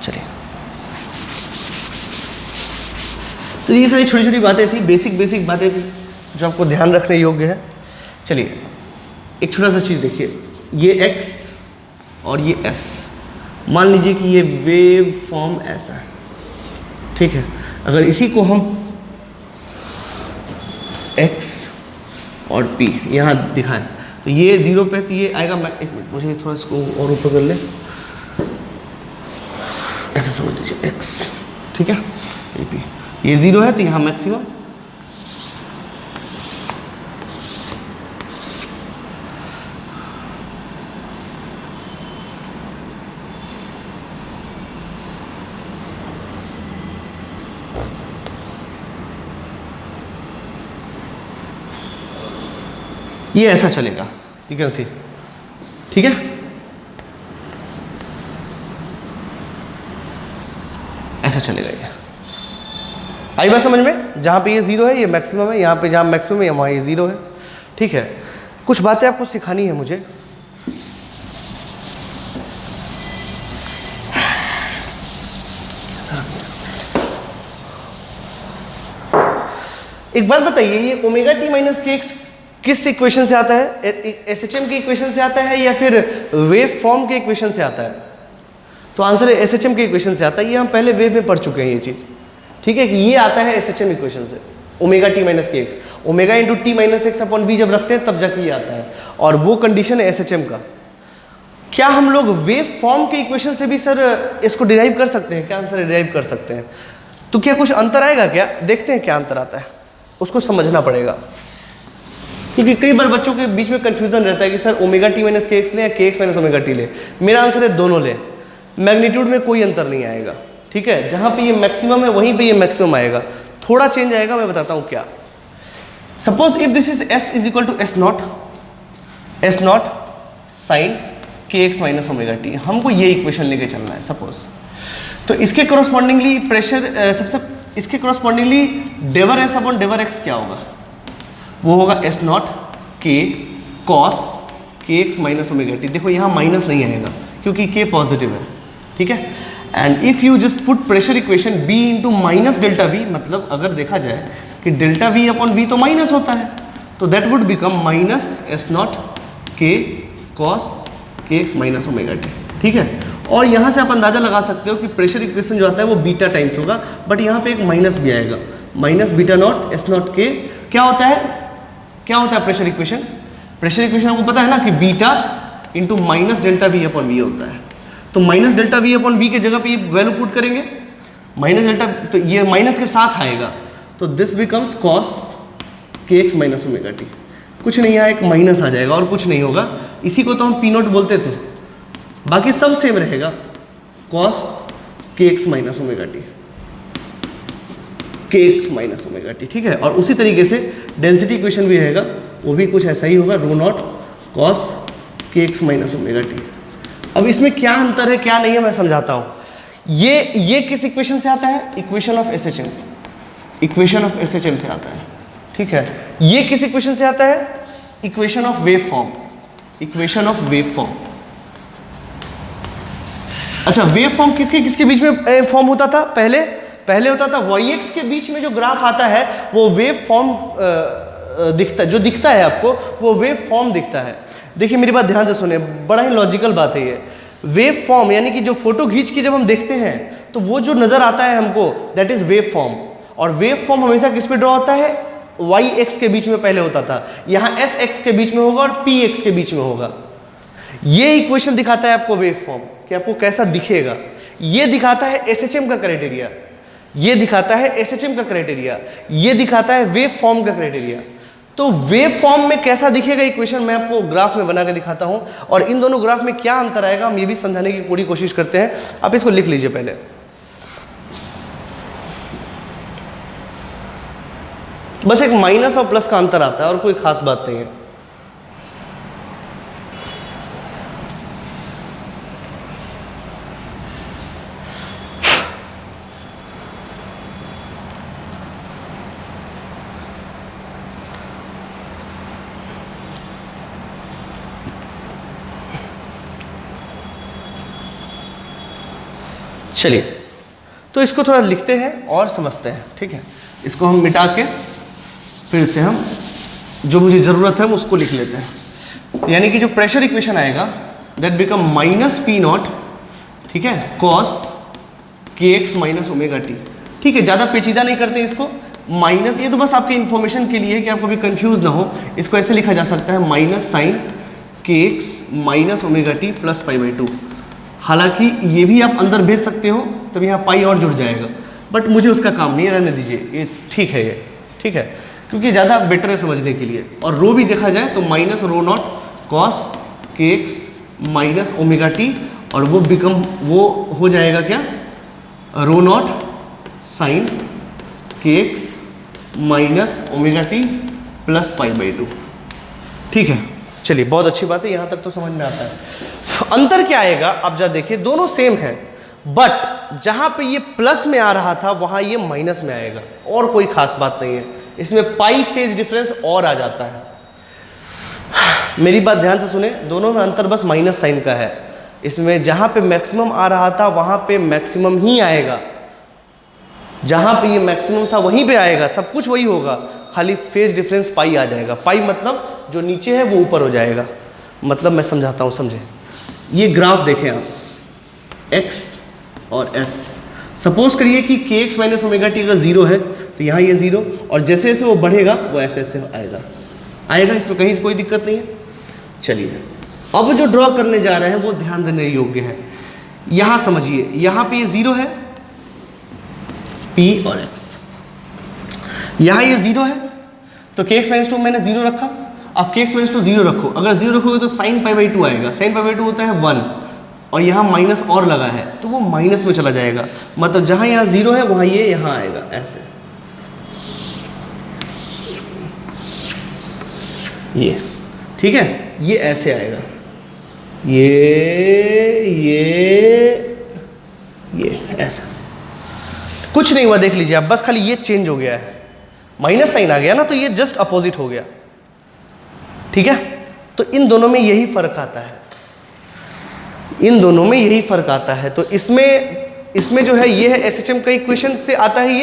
चलिए, तो ये सारी छोटी छोटी बातें थी, बेसिक बातें थी जो आपको ध्यान रखने योग्य है। चलिए एक छोटा सा चीज़ देखिए, ये x और ये s, मान लीजिए कि ये वेव फॉर्म ऐसा है, ठीक है? अगर इसी को हम x और p यहाँ दिखाएं तो ये जीरो पे, तो ये आएगा, एक मिनट मुझे थोड़ा इसको और ऊपर कर ले, ऐसा समझ लीजिए x, ठीक है? ये p, ये जीरो है तो यहाँ मैक्सिमम, ये ऐसा चलेगा, यू कैन सी, ठीक है? ऐसा चलेगा। ये आई बात समझ में? जहां पे ये जीरो है ये मैक्सिमम है, यहाँ पे जहां मैक्सिमम है वहां ये जीरो है, ठीक है? कुछ बातें आपको सिखानी है मुझे। एक बात बताइए, ये ओमेगा टी माइनस के एक्स किस इक्वेशन से आता है? एसएचएम की इक्वेशन से आता है या फिर वेव फॉर्म के इक्वेशन से आता है? तो आंसर है एसएचएम के इक्वेशन से आता है। ये हम पहले वेव में पढ़ चुके हैं ये चीज, ठीक है? कि ये आता है एसएचएम इक्वेशन से, ओमेगा टी माइनस के X, omega into T minus X upon B जब रखते हैं तब जाके ये आता है, और वो कंडीशन है एसएचएम का। क्या हम लोग वेव फॉर्म के इक्वेशन से भी सर इसको डिराइव कर सकते हैं? क्या आंसर डिराइव कर सकते हैं? तो क्या कुछ अंतर आएगा क्या? देखते हैं क्या अंतर आता है, उसको समझना पड़ेगा, क्योंकि कई बार बच्चों के बीच में कंफ्यूजन रहता है कि सर ओमेगा टी माइनस के एक्स ले या के एक्स माइनस ओमेगा टी ले। मेरा आंसर है दोनों ले। मैग्नीट्यूड में कोई अंतर नहीं आएगा, ठीक है। जहाँ पे ये मैक्सिमम है वहीं पे ये मैक्सिमम आएगा, थोड़ा चेंज आएगा, मैं बताता हूँ क्या। Suppose if this is s is equal to S not sine K X minus omega T, हमको ये इक्वेशन लेके चलना है सपोज। तो इसके कोरस्पॉन्डिंगली प्रेशर इसके कोरस्पॉन्डिंगली डेवर एस अपॉन डेवर एक्स क्या होगा, वो होगा S nought K cos K X minus omega T. देखो यहाँ माइनस नहीं आएगा क्योंकि के पॉजिटिव है, ठीक है। And if you just put pressure equation b into minus delta we, मतलब अगर देखा जाए कि डेल्टा वी अपॉन वी तो माइनस होता है, तो that would become minus S nought K cos K X minus omega T, ठीक है। और यहाँ से आप अंदाजा लगा सकते हो कि प्रेशर इक्वेशन जो आता है वो बीटा टाइम्स होगा, बट यहाँ पे एक माइनस भी आएगा, minus beta not S nought के। क्या होता है प्रेशर इक्वेशन? प्रेशर इक्वेशन आपको पता है ना कि beta into minus delta we upon V होता है। तो minus delta we upon V के जगह पे ये वैल्यू पुट करेंगे, माइनस डेल्टा, तो ये माइनस के साथ आएगा, तो this becomes cos K X minus omega T. कुछ नहीं, यहाँ एक माइनस आ जाएगा और कुछ नहीं होगा। इसी को तो हम पी नॉट बोलते थे, बाकी सब सेम रहेगा, cos K X minus omega T, के एक्स माइनस ओमेगा टी, ठीक है। और उसी तरीके से डेंसिटी इक्वेशन भी रहेगा, वो भी कुछ ऐसा ही होगा, रो not cos K X minus omega T. अब इसमें क्या अंतर है क्या नहीं है मैं समझाता हूँ। ये किस इक्वेशन से आता है? Equation of SHM, equation of SHM से आता है, ठीक है। ये किस इक्वेशन से आता है? Equation of wave form, equation of wave form. अच्छा, वेव फॉर्म किसके बीच में फॉर्म होता था? पहले होता था वाई के बीच में जो ग्राफ आता है वो वेव फॉर्म दिखता है आपको, वो वेव फॉर्म दिखता है। देखिए मेरी बात ध्यान से सुने, बड़ा ही लॉजिकल बात है ये। वेव फॉर्म यानी कि जो फोटो खींच के जब हम देखते हैं तो वो जो नजर आता है हमको, दैट इज वेव फॉर्म। और वेव फॉर्म हमेशा किस पे ड्रॉ होता है? वाई एक्स के बीच में पहले होता था, यहाँ एस एक्स के बीच में होगा और पी एक्स के बीच में होगा। ये इक्वेशन दिखाता है आपको वेव फॉर्म कि आपको कैसा दिखेगा। ये दिखाता है एसएचएम का क्राइटेरिया, ये दिखाता है एसएचएम का क्राइटेरिया, ये दिखाता है वेव फॉर्म का क्राइटेरिया। तो वेव फॉर्म में कैसा दिखेगा इक्वेशन मैं आपको ग्राफ में बना के दिखाता हूं, और इन दोनों ग्राफ में क्या अंतर आएगा हम ये भी समझाने की पूरी कोशिश करते हैं। आप इसको लिख लीजिए पहले। बस एक माइनस और प्लस का अंतर आता है और कोई खास बात नहीं है। चलिए, तो इसको थोड़ा लिखते हैं और समझते हैं, ठीक है। इसको हम मिटा के फिर से हम जो मुझे ज़रूरत है हम उसको लिख लेते हैं। यानी कि जो प्रेशर इक्वेशन आएगा that become minus P not, ठीक है, cos K X minus omega T, ठीक है। ज़्यादा पेचीदा नहीं करते इसको, माइनस, ये तो बस आपके इन्फॉर्मेशन के लिए कि आप कभी कंफ्यूज ना हो। इसको ऐसे लिखा जा सकता है minus sign K X minus omega t plus pi by to. हालांकि ये भी आप अंदर भेज सकते हो, तब यहाँ पाई और जुड़ जाएगा, बट मुझे उसका काम नहीं है, रहने दीजिए, ये ठीक है, ये ठीक है, क्योंकि ज़्यादा बेटर है समझने के लिए। और रो भी देखा जाए तो minus rho not cos K X minus omega T, और वो हो जाएगा क्या? रो nought sine K X minus omega t plus pi by to, ठीक है। चलिए, बहुत अच्छी बात है, यहाँ तक तो समझ में आता है। अंतर क्या आएगा आप जरा देखिए, दोनों सेम है, बट जहां पे ये प्लस में आ रहा था वहां ये माइनस में आएगा, और कोई खास बात नहीं है। इसमें पाई फेज डिफरेंस और आ जाता है। मेरी बात ध्यान से सुने, दोनों में अंतर बस माइनस साइन का है। इसमें जहां पे मैक्सिमम आ रहा था वहां पे मैक्सिमम ही आएगा, जहां पे ये मैक्सिमम था वहीं पे आएगा, सब कुछ वही होगा, खाली फेज डिफरेंस पाई आ जाएगा। पाई मतलब जो नीचे है वो ऊपर हो जाएगा। मतलब मैं समझाता हूँ, समझे। ये ग्राफ देखें आप, x और s। सपोज करिए कि के एक्स माइनस ओमेगा टी अगर जीरो है तो यहाँ ये जीरो, और जैसे जैसे वो बढ़ेगा वो ऐसे ऐसे आएगा, इसमें कहीं से कोई दिक्कत नहीं है। चलिए, अब जो ड्रॉ करने जा रहे हैं वो ध्यान देने योग्य है। यहाँ समझिए, यहाँ पे ये जीरो है, p और x, यहाँ ये जीरो है, तो के एक्स माइनस टू मैंने जीरो रखा। अब के एक्स माइनस टू जीरो रखो, अगर जीरो रखोगे तो साइन पाई बाई टू आएगा। साइन पाई बाई टू होता है 1, और यहाँ माइनस और लगा है तो वो माइनस में चला जाएगा, मतलब जहाँ यहाँ 0 है वहाँ ये यहाँ आएगा ऐसे, ये ठीक है, ये ऐसे आएगा, ये ऐसा। कुछ नहीं हुआ, देख लीजिए आप, बस खाली ये चेंज हो गया है, माइनस साइन आ गया ना, तो ये जस्ट अपोजिट हो गया, ठीक है। तो इन दोनों में यही फर्क आता है, इन दोनों में यही फर्क आता है। तो इसमें जो है ये है एसएचएम का इक्वेशन से आता है,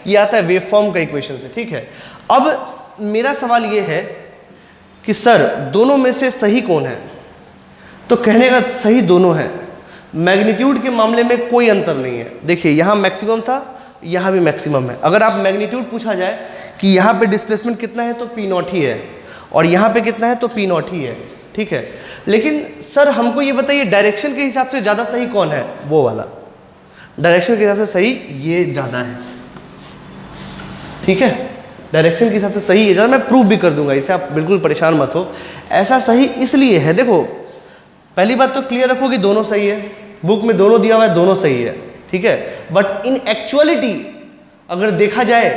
ये आता है वेव फॉर्म का इक्वेशन से, ठीक है। अब मेरा सवाल ये है कि सर दोनों में से सही कौन है, तो कहने का सही दोनों है। मैग्नीट्यूड के मामले में कोई अंतर नहीं है। देखिए यहाँ मैक्सिमम था, यहाँ भी मैक्सिमम है। अगर आप मैग्नीट्यूड पूछा जाए कि यहाँ पे डिस्प्लेसमेंट कितना है तो P0 ही है, और यहाँ पे कितना है तो P0 ही है, ठीक है। लेकिन सर हमको ये बताइए डायरेक्शन के हिसाब से ज़्यादा सही कौन है, वो वाला डायरेक्शन के हिसाब से सही ये ज़्यादा है, ठीक है। डायरेक्शन के हिसाब से सही है ज़्यादा, मैं प्रूव भी कर दूंगा, इसे आप बिल्कुल परेशान मत हो। ऐसा सही इसलिए है, देखो पहली बात तो क्लियर रखो कि दोनों सही है, बुक में दोनों दिया हुआ है, दोनों सही है, ठीक है। बट इन एक्चुअलिटी अगर देखा जाए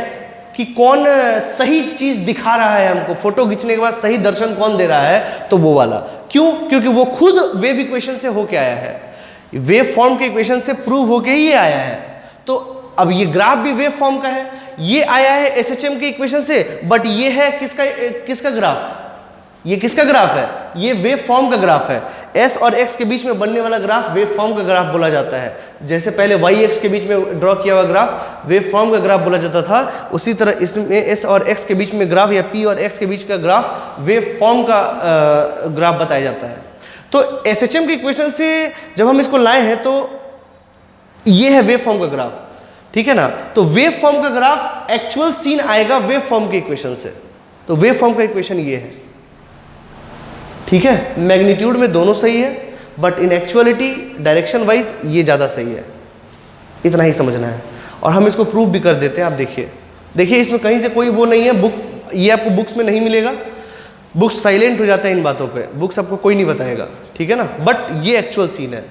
कि कौन सही चीज़ दिखा रहा है हमको, फोटो खींचने के बाद सही दर्शन कौन दे रहा है, तो वो वाला। क्यों? क्योंकि वो खुद वेव इक्वेशन से होके आया है, वेव फॉर्म के इक्वेशन से प्रूव होके ही आया है। तो अब ये ग्राफ भी वेव फॉर्म का है, ये आया है एसएचएम के इक्वेशन से, बट ये है किसका ग्राफ, ये किसका ग्राफ है, ये वेव फॉर्म का ग्राफ है। एस और एक्स के बीच में बनने वाला ग्राफ वेव फॉर्म का ग्राफ बोला जाता है। जैसे पहले वाई एक्स के बीच में ड्रॉ किया हुआ ग्राफ वेव फॉर्म का ग्राफ बोला जाता था, उसी तरह इसमें एस और एक्स के बीच में ग्राफ या पी और एक्स के बीच का ग्राफ वेव फॉर्म का ग्राफ बताया जाता है। तो एसएचएम के इक्वेशन से जब हम इसको लाए हैं तो ये है वेव फॉर्म का ग्राफ, ठीक है ना। तो वेव फॉर्म का ग्राफ एक्चुअल सीन आएगा वेव फॉर्म के इक्वेशन से, तो वेव फॉर्म का इक्वेशन ये है, ठीक है। मैग्नीट्यूड में दोनों सही है, but in actuality direction wise ये ज़्यादा सही है, इतना ही समझना है। और हम इसको प्रूव भी कर देते हैं। आप देखिए इसमें कहीं से कोई वो नहीं है, बुक ये आपको बुक्स में नहीं मिलेगा, बुक्स साइलेंट हो जाता है इन बातों पे, बुक्स आपको कोई नहीं बताएगा, ठीक है ना। बट ये एक्चुअल सीन है,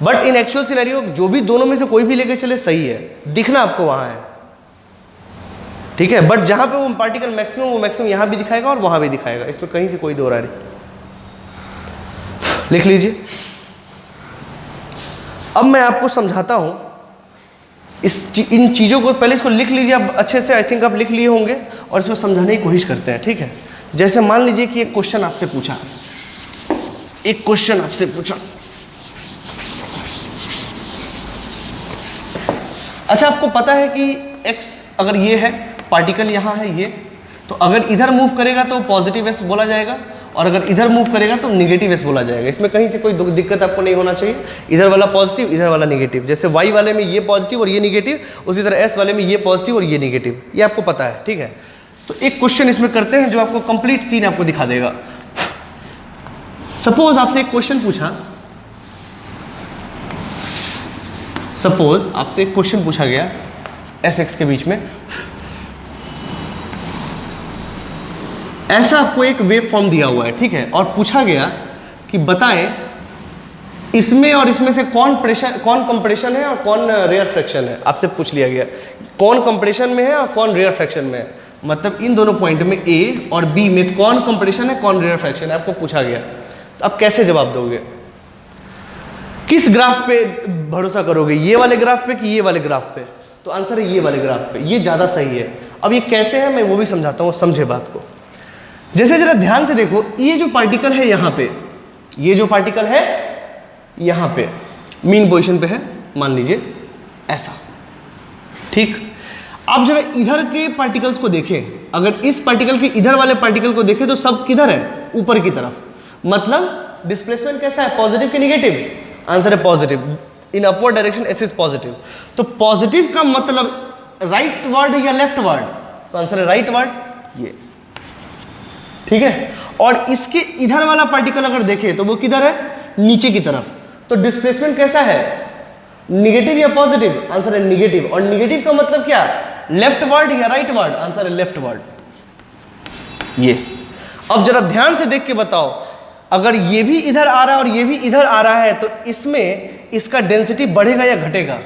बट इन एक्चुअल सिनेरियो जो भी दोनों में से कोई भी लेकर चले सही है, दिखना आपको वहाँ है, ठीक है। बट जहाँ पे वो पार्टिकल मैक्सिमम, वो मैक्सिमम यहाँ भी दिखाएगा और वहाँ भी दिखाएगा, इसमें कहीं से कोई दो राय नहीं। लिख लीजिए। अब मैं आपको समझाता हूं इन चीज़ों को, पहले इसको लिख लीजिए आप अच्छे से, आई थिंक आप लिख लिए होंगे, और इसको समझाने की कोशिश करते हैं, ठीक है। जैसे मान लीजिए कि एक क्वेश्चन आपसे पूछा, अच्छा आपको पता है कि x अगर ये है, पार्टिकल यहाँ है ये, तो अगर इधर मूव करेगा तो पॉजिटिव एस बोला जाएगा, और अगर इधर मूव करेगा तो निगेटिव एस बोला जाएगा। इसमें कहीं से कोई दिक्कत आपको नहीं होना चाहिए, इधर वाला पॉजिटिव इधर वाला निगेटिव। जैसे y वाले में ये पॉजिटिव और ये निगेटिव, उसी तरह s वाले में ये पॉजिटिव और ये निगेटिव, ये आपको पता है, ठीक है। तो एक क्वेश्चन इसमें करते हैं जो आपको कंप्लीट सीन आपको दिखा देगा। सपोज आपसे एक क्वेश्चन पूछा, सपोज आपसे एक क्वेश्चन पूछा गया एस एक्स के बीच में, ऐसा आपको एक वेव फॉर्म दिया हुआ है, ठीक है, और पूछा गया कि बताएं इसमें और इसमें से कौन कंप्रेशन है और कौन रेयर फ्रैक्शन है। आपसे पूछ लिया गया कौन कंप्रेशन में है और कौन रेयर फ्रैक्शन में है, मतलब इन दोनों पॉइंट में ए और बी में कौन कंप्रेशन है कौन रेयर फ्रैक्शन है, आपको पूछा गया। तो आप कैसे जवाब दोगे, किस ग्राफ पे भरोसा करोगे, ये वाले ग्राफ पे कि ये वाले ग्राफ पे? तो आंसर है ये वाले ग्राफ पे, ये ज़्यादा सही है। अब ये कैसे है मैं वो भी समझाता हूँ, समझे बात को। जैसे जरा ध्यान से देखो, ये जो पार्टिकल है यहाँ पे, ये जो पार्टिकल है यहाँ पे मीन पोजीशन पे है, मान लीजिए ऐसा, ठीक। आप जब इधर के पार्टिकल्स को देखें, अगर इस पार्टिकल के इधर वाले पार्टिकल को देखें तो सब किधर है, ऊपर की तरफ, मतलब डिस्प्लेसमेंट कैसा है, पॉजिटिव कि निगेटिव? आंसर है positive, in upward direction S is positive. तो पॉजिटिव का मतलब राइट वर्ड या लेफ्ट वर्ड? तो आंसर है राइट वर्ड, ये, ठीक है। और इसके इधर वाला पार्टिकल अगर देखें तो वो किधर है, नीचे की तरफ। तो डिस्प्लेसमेंट कैसा है, निगेटिव या पॉजिटिव? आंसर है निगेटिव। और निगेटिव का मतलब क्या, लेफ्ट वर्ड या राइट वर्ड? आंसर है लेफ्ट वर्ड, ये। अब जरा ध्यान से देख के बताओ, अगर ये भी इधर आ रहा है और ये भी इधर आ रहा है तो इसमें इसका डेंसिटी बढ़ेगा या घटेगा?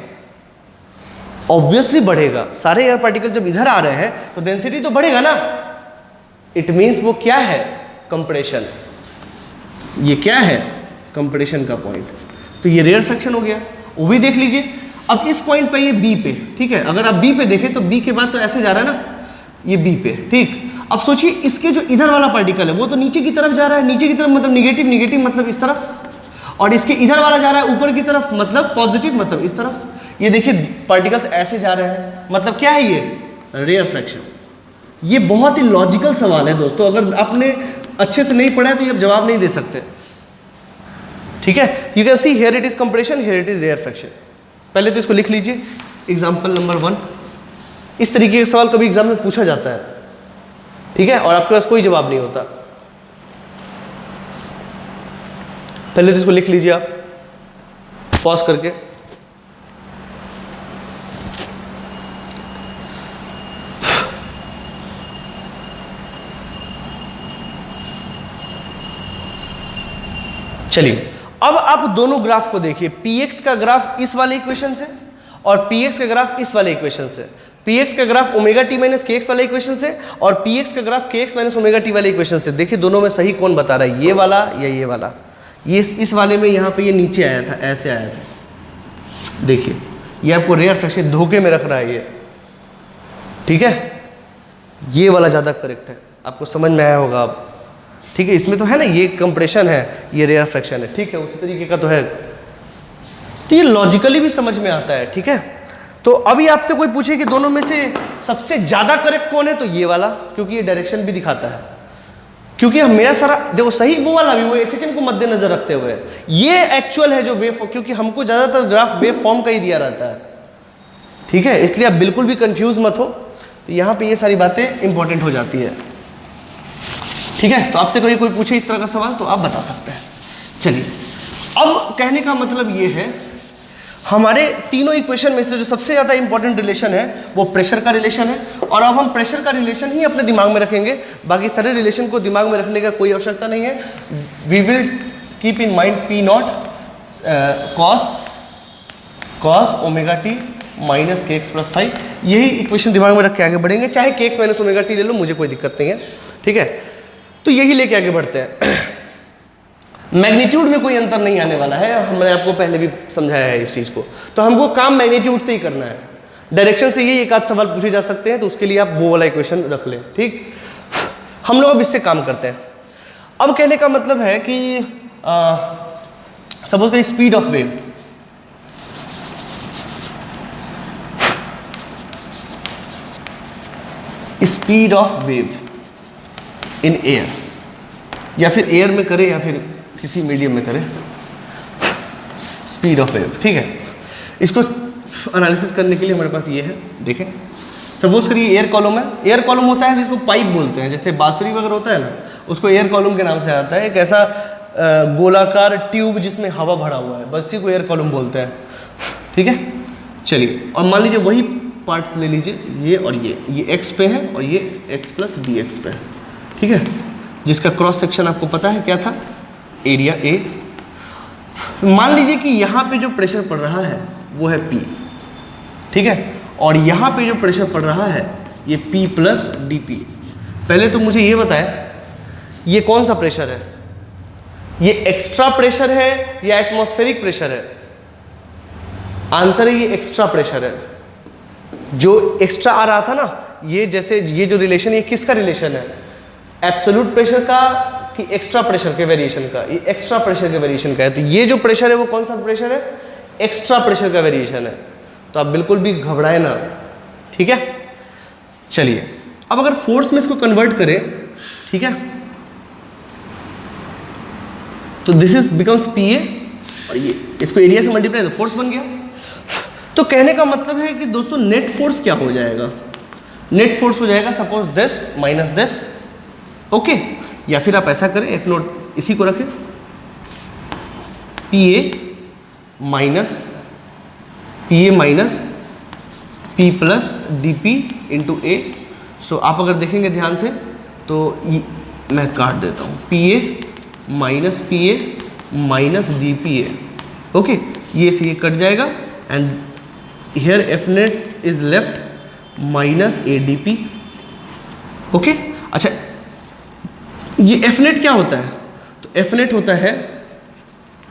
ऑब्वियसली बढ़ेगा। सारे एयर पार्टिकल जब इधर आ रहे हैं तो डेंसिटी तो बढ़ेगा ना। इट मीन्स वो क्या है? कंप्रेशन। ये क्या है? कंप्रेशन का पॉइंट। तो ये रेयरफैक्शन हो गया, वो भी देख लीजिए। अब इस पॉइंट पे ये बी पे, ठीक है, अगर आप बी पे देखें तो बी के बाद तो ऐसे जा रहा है ना, ये बी पे, ठीक। अब सोचिए इसके जो इधर वाला पार्टिकल है वो तो नीचे की तरफ जा रहा है, नीचे की तरफ मतलब निगेटिव, निगेटिव मतलब इस तरफ, और इसके इधर वाला जा रहा है ऊपर की तरफ मतलब पॉजिटिव मतलब इस तरफ। ये देखिए पार्टिकल्स ऐसे जा रहे हैं, मतलब क्या है ये? रेयरफैक्शन। ये बहुत ही लॉजिकल सवाल है दोस्तों, अगर आपने अच्छे से नहीं पढ़ा है तो ये आप जवाब नहीं दे सकते, ठीक है। You can see here it is compression, here it is rarefaction. पहले तो इसको लिख लीजिए, एग्जाम्पल नंबर 1। इस तरीके का सवाल कभी एग्जाम में पूछा जाता है, ठीक है, और आपके पास कोई जवाब नहीं होता। पहले तो इसको लिख लीजिए आप पॉज करके। चलिए अब आप दोनों ग्राफ को देखिए, px का ग्राफ इस वाले इक्वेशन से और px का ग्राफ इस वाले इक्वेशन से। px का graph omega T minus kx वाले इक्वेशन से और px का graph kx minus omega T वाले इक्वेशन से। देखिए दोनों में सही कौन बता रहा है, ये वाला या ये वाला? ये इस वाले में यहाँ पे ये नीचे आया था, ऐसे आया था। देखिए ये आपको रेयरफैक्शन धोखे में रख रहा है ये, ठीक है। ये वाला ज़्यादा करेक्ट है, आपको समझ में आया होगा अब, ठीक है। इसमें तो है ना ये कंप्रेशन है, ये रेयरफैक्शन है, ठीक है, उसी तरीके का तो है। तो ये लॉजिकली भी समझ में आता है, ठीक है। तो अभी आपसे कोई पूछे कि दोनों में से सबसे ज्यादा करेक्ट कौन है, तो ये वाला, क्योंकि ये डायरेक्शन भी दिखाता है। क्योंकि मेरा सारा देखो सही वो वाला भी, वो एसएचएम को मद्देनजर रखते हुए ये एक्चुअल है जो वेव, क्योंकि हमको ज्यादातर ग्राफ वेव फॉर्म का ही दिया रहता है, ठीक है, इसलिए आप बिल्कुल भी कंफ्यूज मत हो। तो यहाँ पे ये सारी बातें इंपॉर्टेंट हो जाती है, ठीक है। तो आपसे कोई पूछे इस तरह का सवाल तो आप बता सकते हैं। चलिए अब कहने का मतलब ये है, हमारे तीनों इक्वेशन में से जो सबसे ज़्यादा इंपॉर्टेंट रिलेशन है वो प्रेशर का रिलेशन है, और अब हम प्रेशर का रिलेशन ही अपने दिमाग में रखेंगे, बाकी सारे रिलेशन को दिमाग में रखने का कोई आवश्यकता नहीं है। We will keep in mind P nought cos omega T minus के एक्स प्लस 5, यही इक्वेशन दिमाग में रख के आगे बढ़ेंगे। चाहे के एक्स माइनस ओमेगा टी ले लो, मुझे कोई दिक्कत नहीं है, ठीक है। तो यही लेके आगे बढ़ते हैं। मैग्नीट्यूड में कोई अंतर नहीं आने वाला है, हमने आपको पहले भी समझाया है इस चीज़ को। तो हमको काम मैग्नीट्यूड से ही करना है, डायरेक्शन से ये एक आध सवाल पूछे जा सकते हैं, तो उसके लिए आप वो वाला इक्वेशन रख लें, ठीक। हम लोग अब इससे काम करते हैं। अब कहने का मतलब है कि सपोज करिए speed of wave, speed of wave in air, या फिर एयर में करें या फिर किसी मीडियम में करें, स्पीड ऑफ वेव, ठीक है। इसको एनालिसिस करने के लिए हमारे पास ये है, देखें सपोज करिए एयर कॉलम है। एयर कॉलम होता है जिसको पाइप बोलते हैं, जैसे बांसुरी वगैरह होता है ना, उसको एयर कॉलम के नाम से आता है। एक ऐसा गोलाकार ट्यूब जिसमें हवा भरा हुआ है, बस इसी को एयर कॉलम बोलते हैं, ठीक है। चलिए और मान लीजिए वही पार्ट्स ले लीजिए, ये और ये एक्स पे है और ये एक्स प्लस डी एक्स पे है, ठीक है, जिसका क्रॉस सेक्शन आपको पता है क्या था, एरिया ए। मान लीजिए कि यहाँ पे जो प्रेशर पड़ रहा है वो है P, ठीक है, और यहाँ पे जो प्रेशर पड़ रहा है ये P प्लस डी पी। पहले तो मुझे ये बताया ये कौन सा प्रेशर है, ये एक्स्ट्रा प्रेशर है या एटमॉस्फेरिक प्रेशर है? आंसर है ये एक्स्ट्रा प्रेशर है। जो एक्स्ट्रा आ रहा था ना, ये जैसे ये जो रिलेशन, ये किसका रिलेशन है, एब्सोल्यूट प्रेशर का कि एक्स्ट्रा प्रेशर के वेरिएशन का? ये एक्स्ट्रा प्रेशर के वेरिएशन का है। तो ये जो प्रेशर है वो कौन सा प्रेशर है, एक्स्ट्रा प्रेशर का वेरिएशन है। तो आप बिल्कुल भी घबराए ना, ठीक है। चलिए अब अगर फोर्स में इसको कन्वर्ट करें, ठीक है, तो this is becomes P A, और ये इसको एरिया से मल्टीप्लाई तो फोर्स बन गया। तो कहने का मतलब है कि दोस्तों नेट फोर्स क्या हो जाएगा, नेट फोर्स हो जाएगा suppose this minus this, okay. या फिर आप ऐसा करें, एक नोट इसी को रखें, p a minus p plus d p into a. So आप अगर देखेंगे ध्यान से तो मैं काट देता हूँ, P a minus P a minus d P A. Okay, ये से ये कट जाएगा and here F net is left minus a D P. Okay, अच्छा ये एफ नेट क्या होता है? तो एफ नेट होता है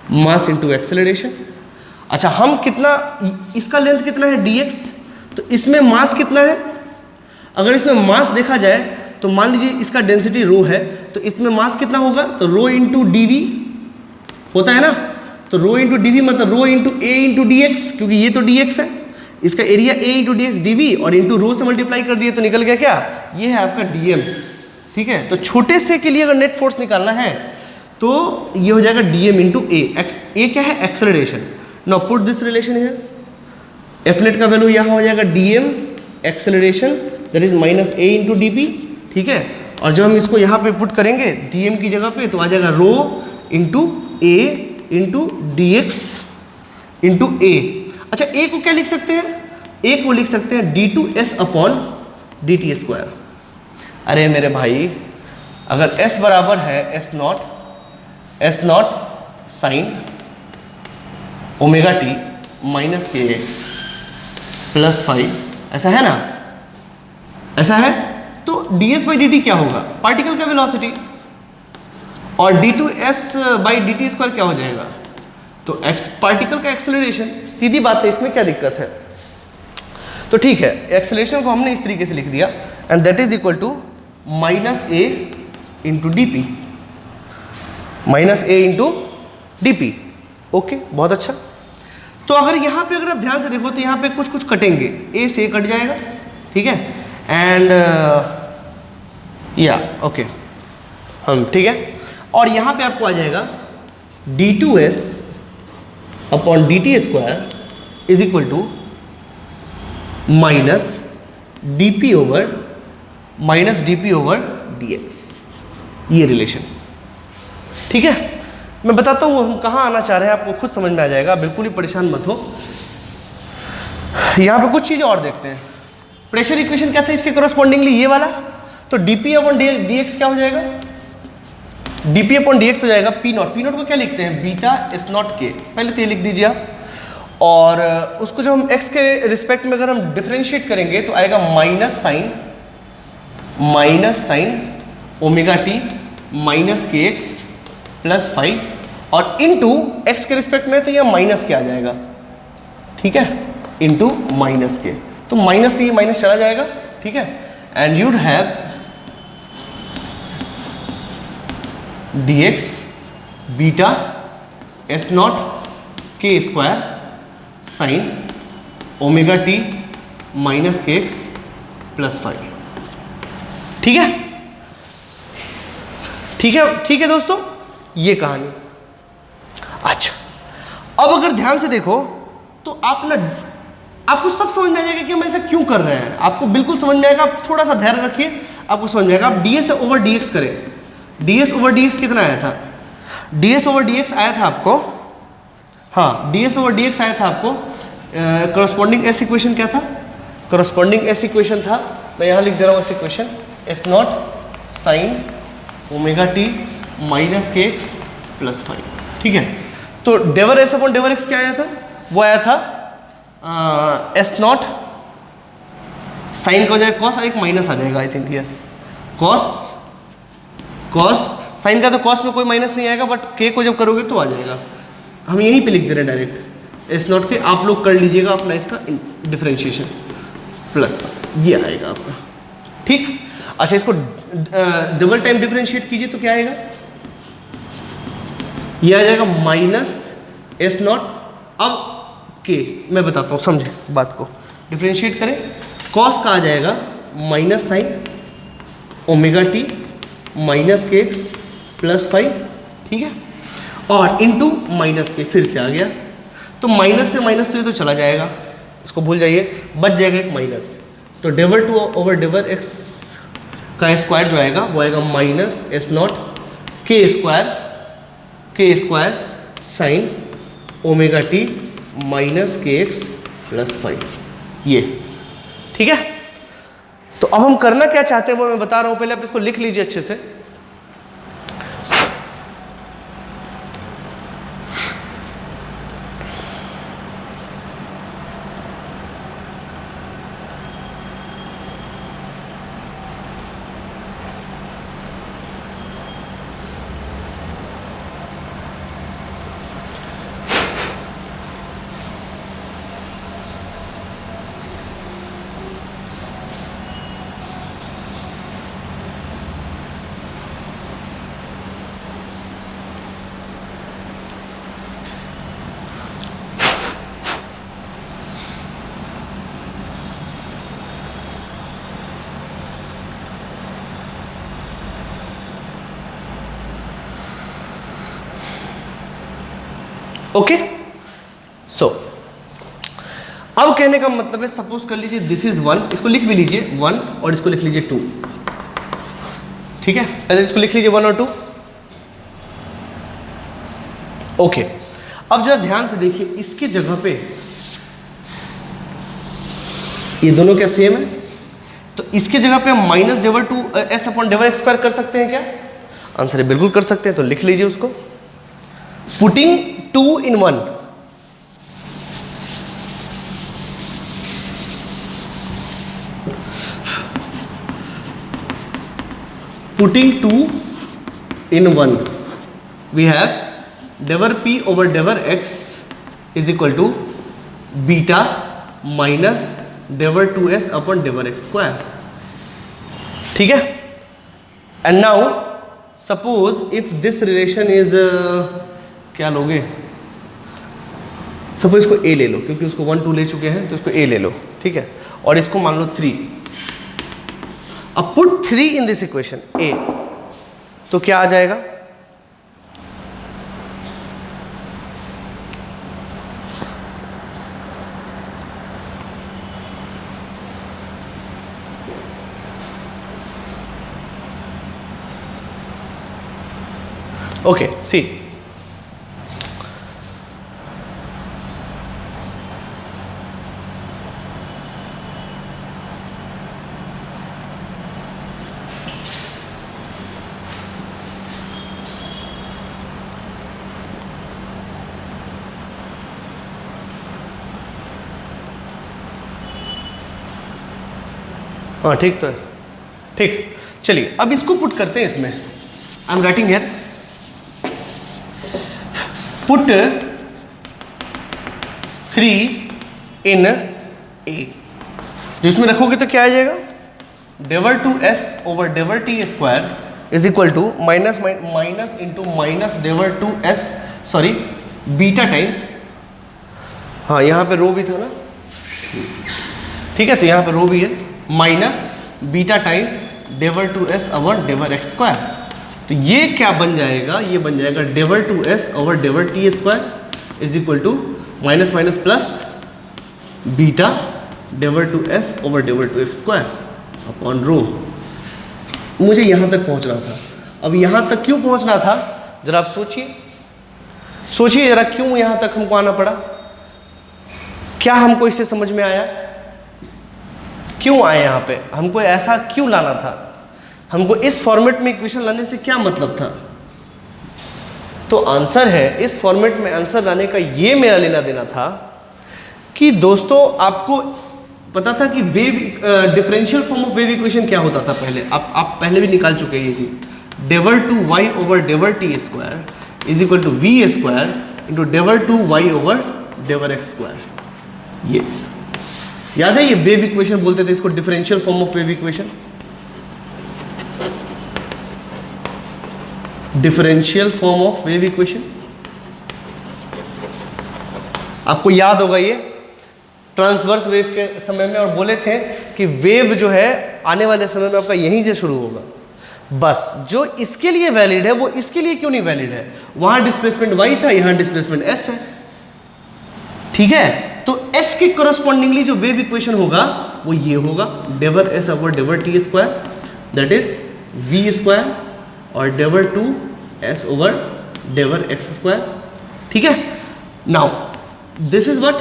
मास इंटू एक्सेलरेशन। अच्छा, हम कितना, इसका लेंथ कितना है dx, तो इसमें मास कितना है? अगर इसमें मास देखा जाए तो मान लीजिए इसका डेंसिटी रो है, तो इसमें मास कितना होगा? तो रो इंटू डी वी होता है ना, तो रो इंटू डी वी मतलब rho into A into D X, क्योंकि ये तो डी एक्स है, इसका area A into D X D V और इंटू रो से मल्टीप्लाई कर दिए तो निकल गया क्या? ये है आपका डी एम। ठीक है, तो छोटे से के लिए अगर नेट फोर्स निकालना है तो ये हो जाएगा D M into A. A क्या है? Acceleration. Now put this relation here, F net का वैल्यू यहाँ हो जाएगा D M acceleration that is minus A into D P. ठीक है, और जब हम इसको यहाँ पे पुट करेंगे डी एम की जगह पे तो आ जाएगा रो into A into D x into ए। अच्छा, ए को क्या लिख सकते हैं? ए को लिख सकते हैं D two S upon D T square. अरे मेरे भाई, अगर s बराबर है S not sine omega T minus के एक्स प्लस 5, ऐसा है ना? ऐसा है तो D S by D T क्या होगा? पार्टिकल का वेलोसिटी, और D two S by D T square क्या हो जाएगा? तो एक्स पार्टिकल का एक्सेलरेशन। सीधी बात है, इसमें क्या दिक्कत है? तो ठीक है, एक्सेलरेशन को हमने इस तरीके से लिख दिया and that is equal to minus A into D P, minus A into D P. Okay, बहुत अच्छा। तो अगर यहाँ पे अगर आप ध्यान से देखो तो यहाँ पे कुछ कुछ कटेंगे, ए से कट जाएगा। ठीक है, एंड या ओके हम ठीक है, और यहाँ पे आपको आ जाएगा d two S upon D T square is equal to minus d p over d x, ये रिलेशन। ठीक है, मैं बताता हूँ हम कहाँ आना चाह रहे हैं, आपको खुद समझ में आ जाएगा, बिल्कुल ही परेशान मत हो। यहाँ पे कुछ चीज़ें और देखते हैं। प्रेशर इक्वेशन क्या था इसके करस्पॉन्डिंगली? ये वाला, तो डीपी अपॉन डी एक्स क्या हो जाएगा? डीपी अपॉन डी एक्स हो जाएगा पी नॉट। पी नॉट को क्या लिखते हैं? बीटा एस नॉट के, पहले तो ये लिख दीजिए आप। और उसको जब हम x के रिस्पेक्ट में अगर हम डिफ्रेंशिएट करेंगे तो आएगा minus sign omega T minus के एक्स प्लस 5 और इनटू x के रिस्पेक्ट में तो यह माइनस के आ जाएगा। ठीक है, इनटू माइनस के, तो माइनस से ये माइनस चला जाएगा। ठीक है, and you'd have dx beta s nought k square sine omega T minus के एक्स प्लस 5। ठीक है, ठीक है दोस्तों, ये कहानी। अच्छा, अब अगर ध्यान से देखो तो आपको सब समझ में आ जाएगा कि हम ऐसा क्यों कर रहे हैं। आपको बिल्कुल समझ में आएगा, आप थोड़ा सा धैर्य रखिए, आपको समझ में आएगा। आप ds ओवर dx करें, ds ओवर dx कितना आया था? ds ओवर dx आया था आपको, हाँ ds ओवर dx आया था आपको। करस्पॉन्डिंग एस इक्वेशन क्या था? करस्पॉन्डिंग एस इक्वेशन था, मैं यहाँ लिख दे रहा हूँ S equation, S not sine omega T minus के एक्स प्लस 5। ठीक है, तो डेवर एस अपॉन डेवर एक्स क्या आया था? वो आया था एस नॉट साइन का हो जाएगा कॉस और एक माइनस आ जाएगा, I think yes, cos sine का तो कॉस में कोई माइनस नहीं आएगा, बट के को जब करोगे तो आ जाएगा। हम यहीं पे लिख दे रहे हैं डायरेक्ट एस नॉट के, आप लोग कर लीजिएगा अपना इसका डिफरेंशिएशन प्लस का, ये आएगा आपका। ठीक, अच्छा इसको डबल टाइम डिफरेंशिएट कीजिए तो क्या आएगा? ये आ जाएगा माइनस एस नॉट। अब के मैं बताता हूँ, समझे बात को, डिफरेंशिएट करें, कॉस का आ जाएगा minus sign omega T minus के एक्स प्लस 5। ठीक है, और इनटू माइनस के फिर से आ गया, तो माइनस से माइनस तो ये तो चला जाएगा, इसको भूल जाइए, बच जाएगा एक माइनस। तो डेवर टू ओवर डेवर एक्स का स्क्वायर जो आएगा वो आएगा minus S nought k square sine omega T minus के एक्स प्लस 5, ये। ठीक है, तो अब हम करना क्या चाहते हैं वो मैं बता रहा हूं, पहले आप इसको लिख लीजिए अच्छे से। ओके, सो अब कहने का मतलब है, सपोज कर लीजिए दिस इज 1, इसको लिख भी लीजिए 1 और इसको लिख लीजिए 2, ठीक है, पहले इसको लिख लीजिए 1 और 2। ओके, अब जरा ध्यान से देखिए, इसकी जगह पे ये दोनों क्या सेम है, तो इसकी जगह पे हम माइनस डेवर 2s अपॉन डेवर x स्क्वायर कर सकते हैं क्या? आंसर है बिल्कुल कर सकते हैं, तो लिख लीजिए उसको, putting 2 in 1, putting 2 in 1 we have dever p over dever x is equal to beta minus dever 2s upon dever x square, ठीक है। And now suppose if this relation is क्या लोगे, सपोज इसको a ले लो, क्योंकि उसको 1 2 ले चुके हैं तो इसको a ले लो, ठीक है, और इसको मान लो 3। अब put 3 in this equation a, तो क्या आ जाएगा? ओके, सी हाँ ठीक तो है, ठीक, चलिए अब इसको पुट करते हैं इसमें। I am writing here, put 3 in a, जो इसमें रखोगे तो क्या आ जाएगा? डेवर 2s ओवर डेवर t square is equal to minus minus into minus डेवर 2s, सॉरी बीटा टाइम्स, हाँ यहाँ पे रो भी था ना, ठीक है, तो यहाँ पे रो भी है, माइनस बीटा टाइम डेवर 2s ओवर डेवर x स्क्वायर, तो ये क्या बन जाएगा? ये बन जाएगा डेवर 2s ओवर डेवर t square is equal to minus minus plus beta डेवर 2s ओवर डेवर 2x स्क्वायर अपॉन रो। मुझे यहाँ तक पहुँचना था, अब यहाँ तक क्यों पहुँचना था जरा आप सोचिए, सोचिए जरा क्यों यहाँ तक हमको आना पड़ा, क्या हमको इससे समझ में आया, क्यों आए यहाँ पे, हमको ऐसा क्यों लाना था, हमको इस फॉर्मेट में इक्वेशन लाने से क्या मतलब था? तो आंसर है, इस फॉर्मेट में आंसर लाने का ये मेरा लेना देना था कि दोस्तों आपको पता था कि wave differential form of wave equation क्या होता था पहले, आप पहले भी निकाल चुके हैं ये चीज, डेवर 2y ओवर डेवर t square is equal to v square into डेवर 2y ओवर डेवर x स्क्वायर। ये याद है, ये वेव इक्वेशन बोलते थे इसको, differential form of wave equation, differential form of wave equation. आपको याद होगा ये ट्रांसवर्स वेव के समय में, और बोले थे कि वेव जो है आने वाले समय में आपका यहीं से शुरू होगा, बस जो इसके लिए वैलिड है वो इसके लिए क्यों नहीं वैलिड है? वहां डिस्प्लेसमेंट y था, यहां डिस्प्लेसमेंट s है, ठीक है, तो s के कोरस्पॉन्डिंगली जो वेव इक्वेशन होगा वो ये होगा, डेवर s ओवर डेवर t square that is v square और डेवर 2s ओवर डेवर x स्क्वायर, ठीक है। Now this is what,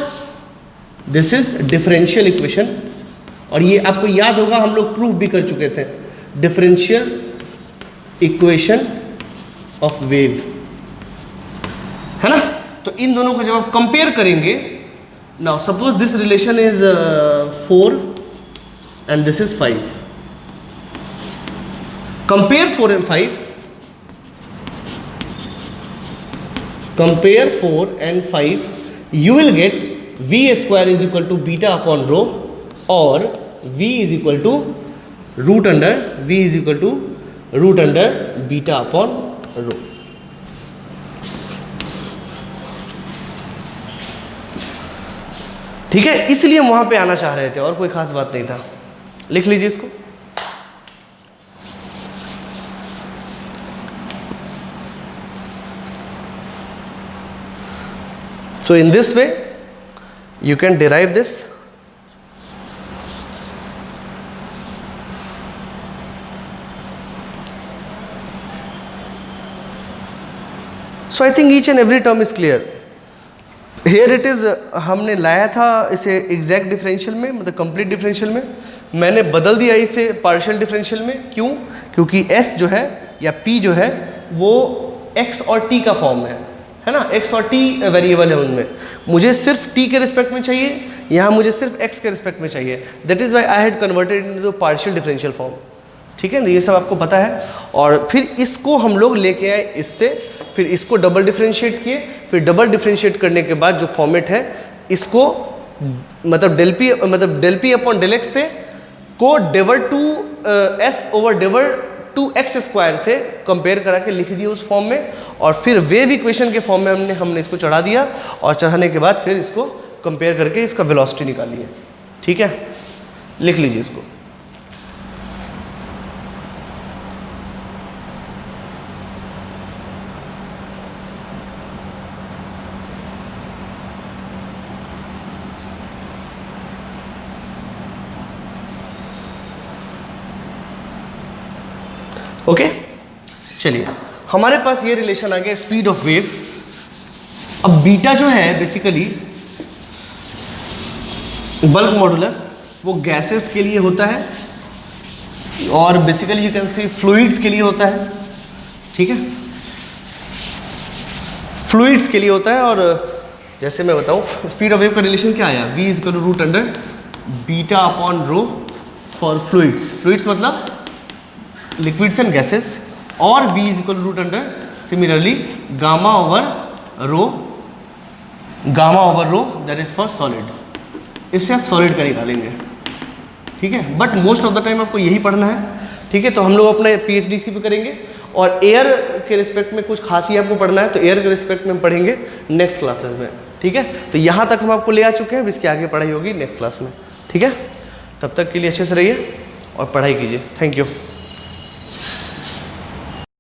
this is differential equation, और ये आपको याद होगा हम लोग प्रूफ भी कर चुके थे, डिफरेंशियल इक्वेशन ऑफ वेव, है ना। तो इन दोनों को जब आप कंपेयर करेंगे, now suppose this relation is 4 and this is 5, compare 4 and 5, compare 4 and 5, you will get v square is equal to beta upon rho, or v is equal to root under beta upon rho। ठीक है, इसलिए हम वहां पे आना चाह रहे थे और कोई खास बात नहीं था। लिख लीजिए इसको, So in this way you can derive this. So I think each and every term is clear. Here it is, हमने लाया था इसे एग्जैक्ट डिफरेंशियल में, मतलब कंप्लीट डिफरेंशियल में, मैंने बदल दिया इसे पार्शियल डिफरेंशियल में. क्यों? क्योंकि s जो है या p जो है वो x और t का फॉर्म है ना, x और t वेरिएबल है उनमें. मुझे सिर्फ t के रिस्पेक्ट में चाहिए, यहाँ मुझे सिर्फ x के रिस्पेक्ट में चाहिए. That is why I had converted into partial differential form. ठीक है ना, ये सब आपको पता है. और फिर इसको हम लोग लेके आए इससे, फिर इसको डबल डिफरेंशिएट किए, फिर डबल डिफरेंशिएट करने के बाद जो फॉर्मेट है इसको मतलब del p upon del x से को डेवर टू एस ओवर डेवर टू एक्स स्क्वायर से कंपेयर करा के लिख दिया उस फॉर्म में. और फिर वेव इक्वेशन के फॉर्म में हमने इसको चढ़ा दिया, और चढ़ाने के बाद फिर इसको कंपेयर करके इसका वेलोसिटी निकाली है. ठीक है, लिख लीजिए इसको. ओके चलिए, हमारे पास ये रिलेशन आ गया स्पीड ऑफ वेव. अब बीटा जो है बेसिकली बल्क मॉडुलस, वो गैसेस के लिए होता है और basically you can C fluids के लिए होता है. ठीक है, फ्लूइड्स के लिए होता है. और जैसे मैं बताऊं स्पीड ऑफ वेव का रिलेशन क्या आया, v is equal to root under beta upon rho for fluids. Fluids मतलब लिक्विड्स एंड गैसेस, और v is equal root under similarly gamma over rho that is for solid. इससे आप सॉलिड का निकालेंगे. ठीक है, but most of the time आपको यही पढ़ना है. ठीक है, तो हम लोग अपने PhD इसी पे करेंगे. और एयर के रिस्पेक्ट में कुछ खास ही आपको पढ़ना है, तो एयर के रिस्पेक्ट में हम पढ़ेंगे नेक्स्ट क्लासेस में. ठीक है, तो यहाँ तक हम आपको ले आ चुके हैं, अब इसके आगे पढ़ाई होगी नेक्स्ट क्लास में. ठीक है, तब तक के लिए अच्छे से रहिए और पढ़ाई कीजिए. Thank you.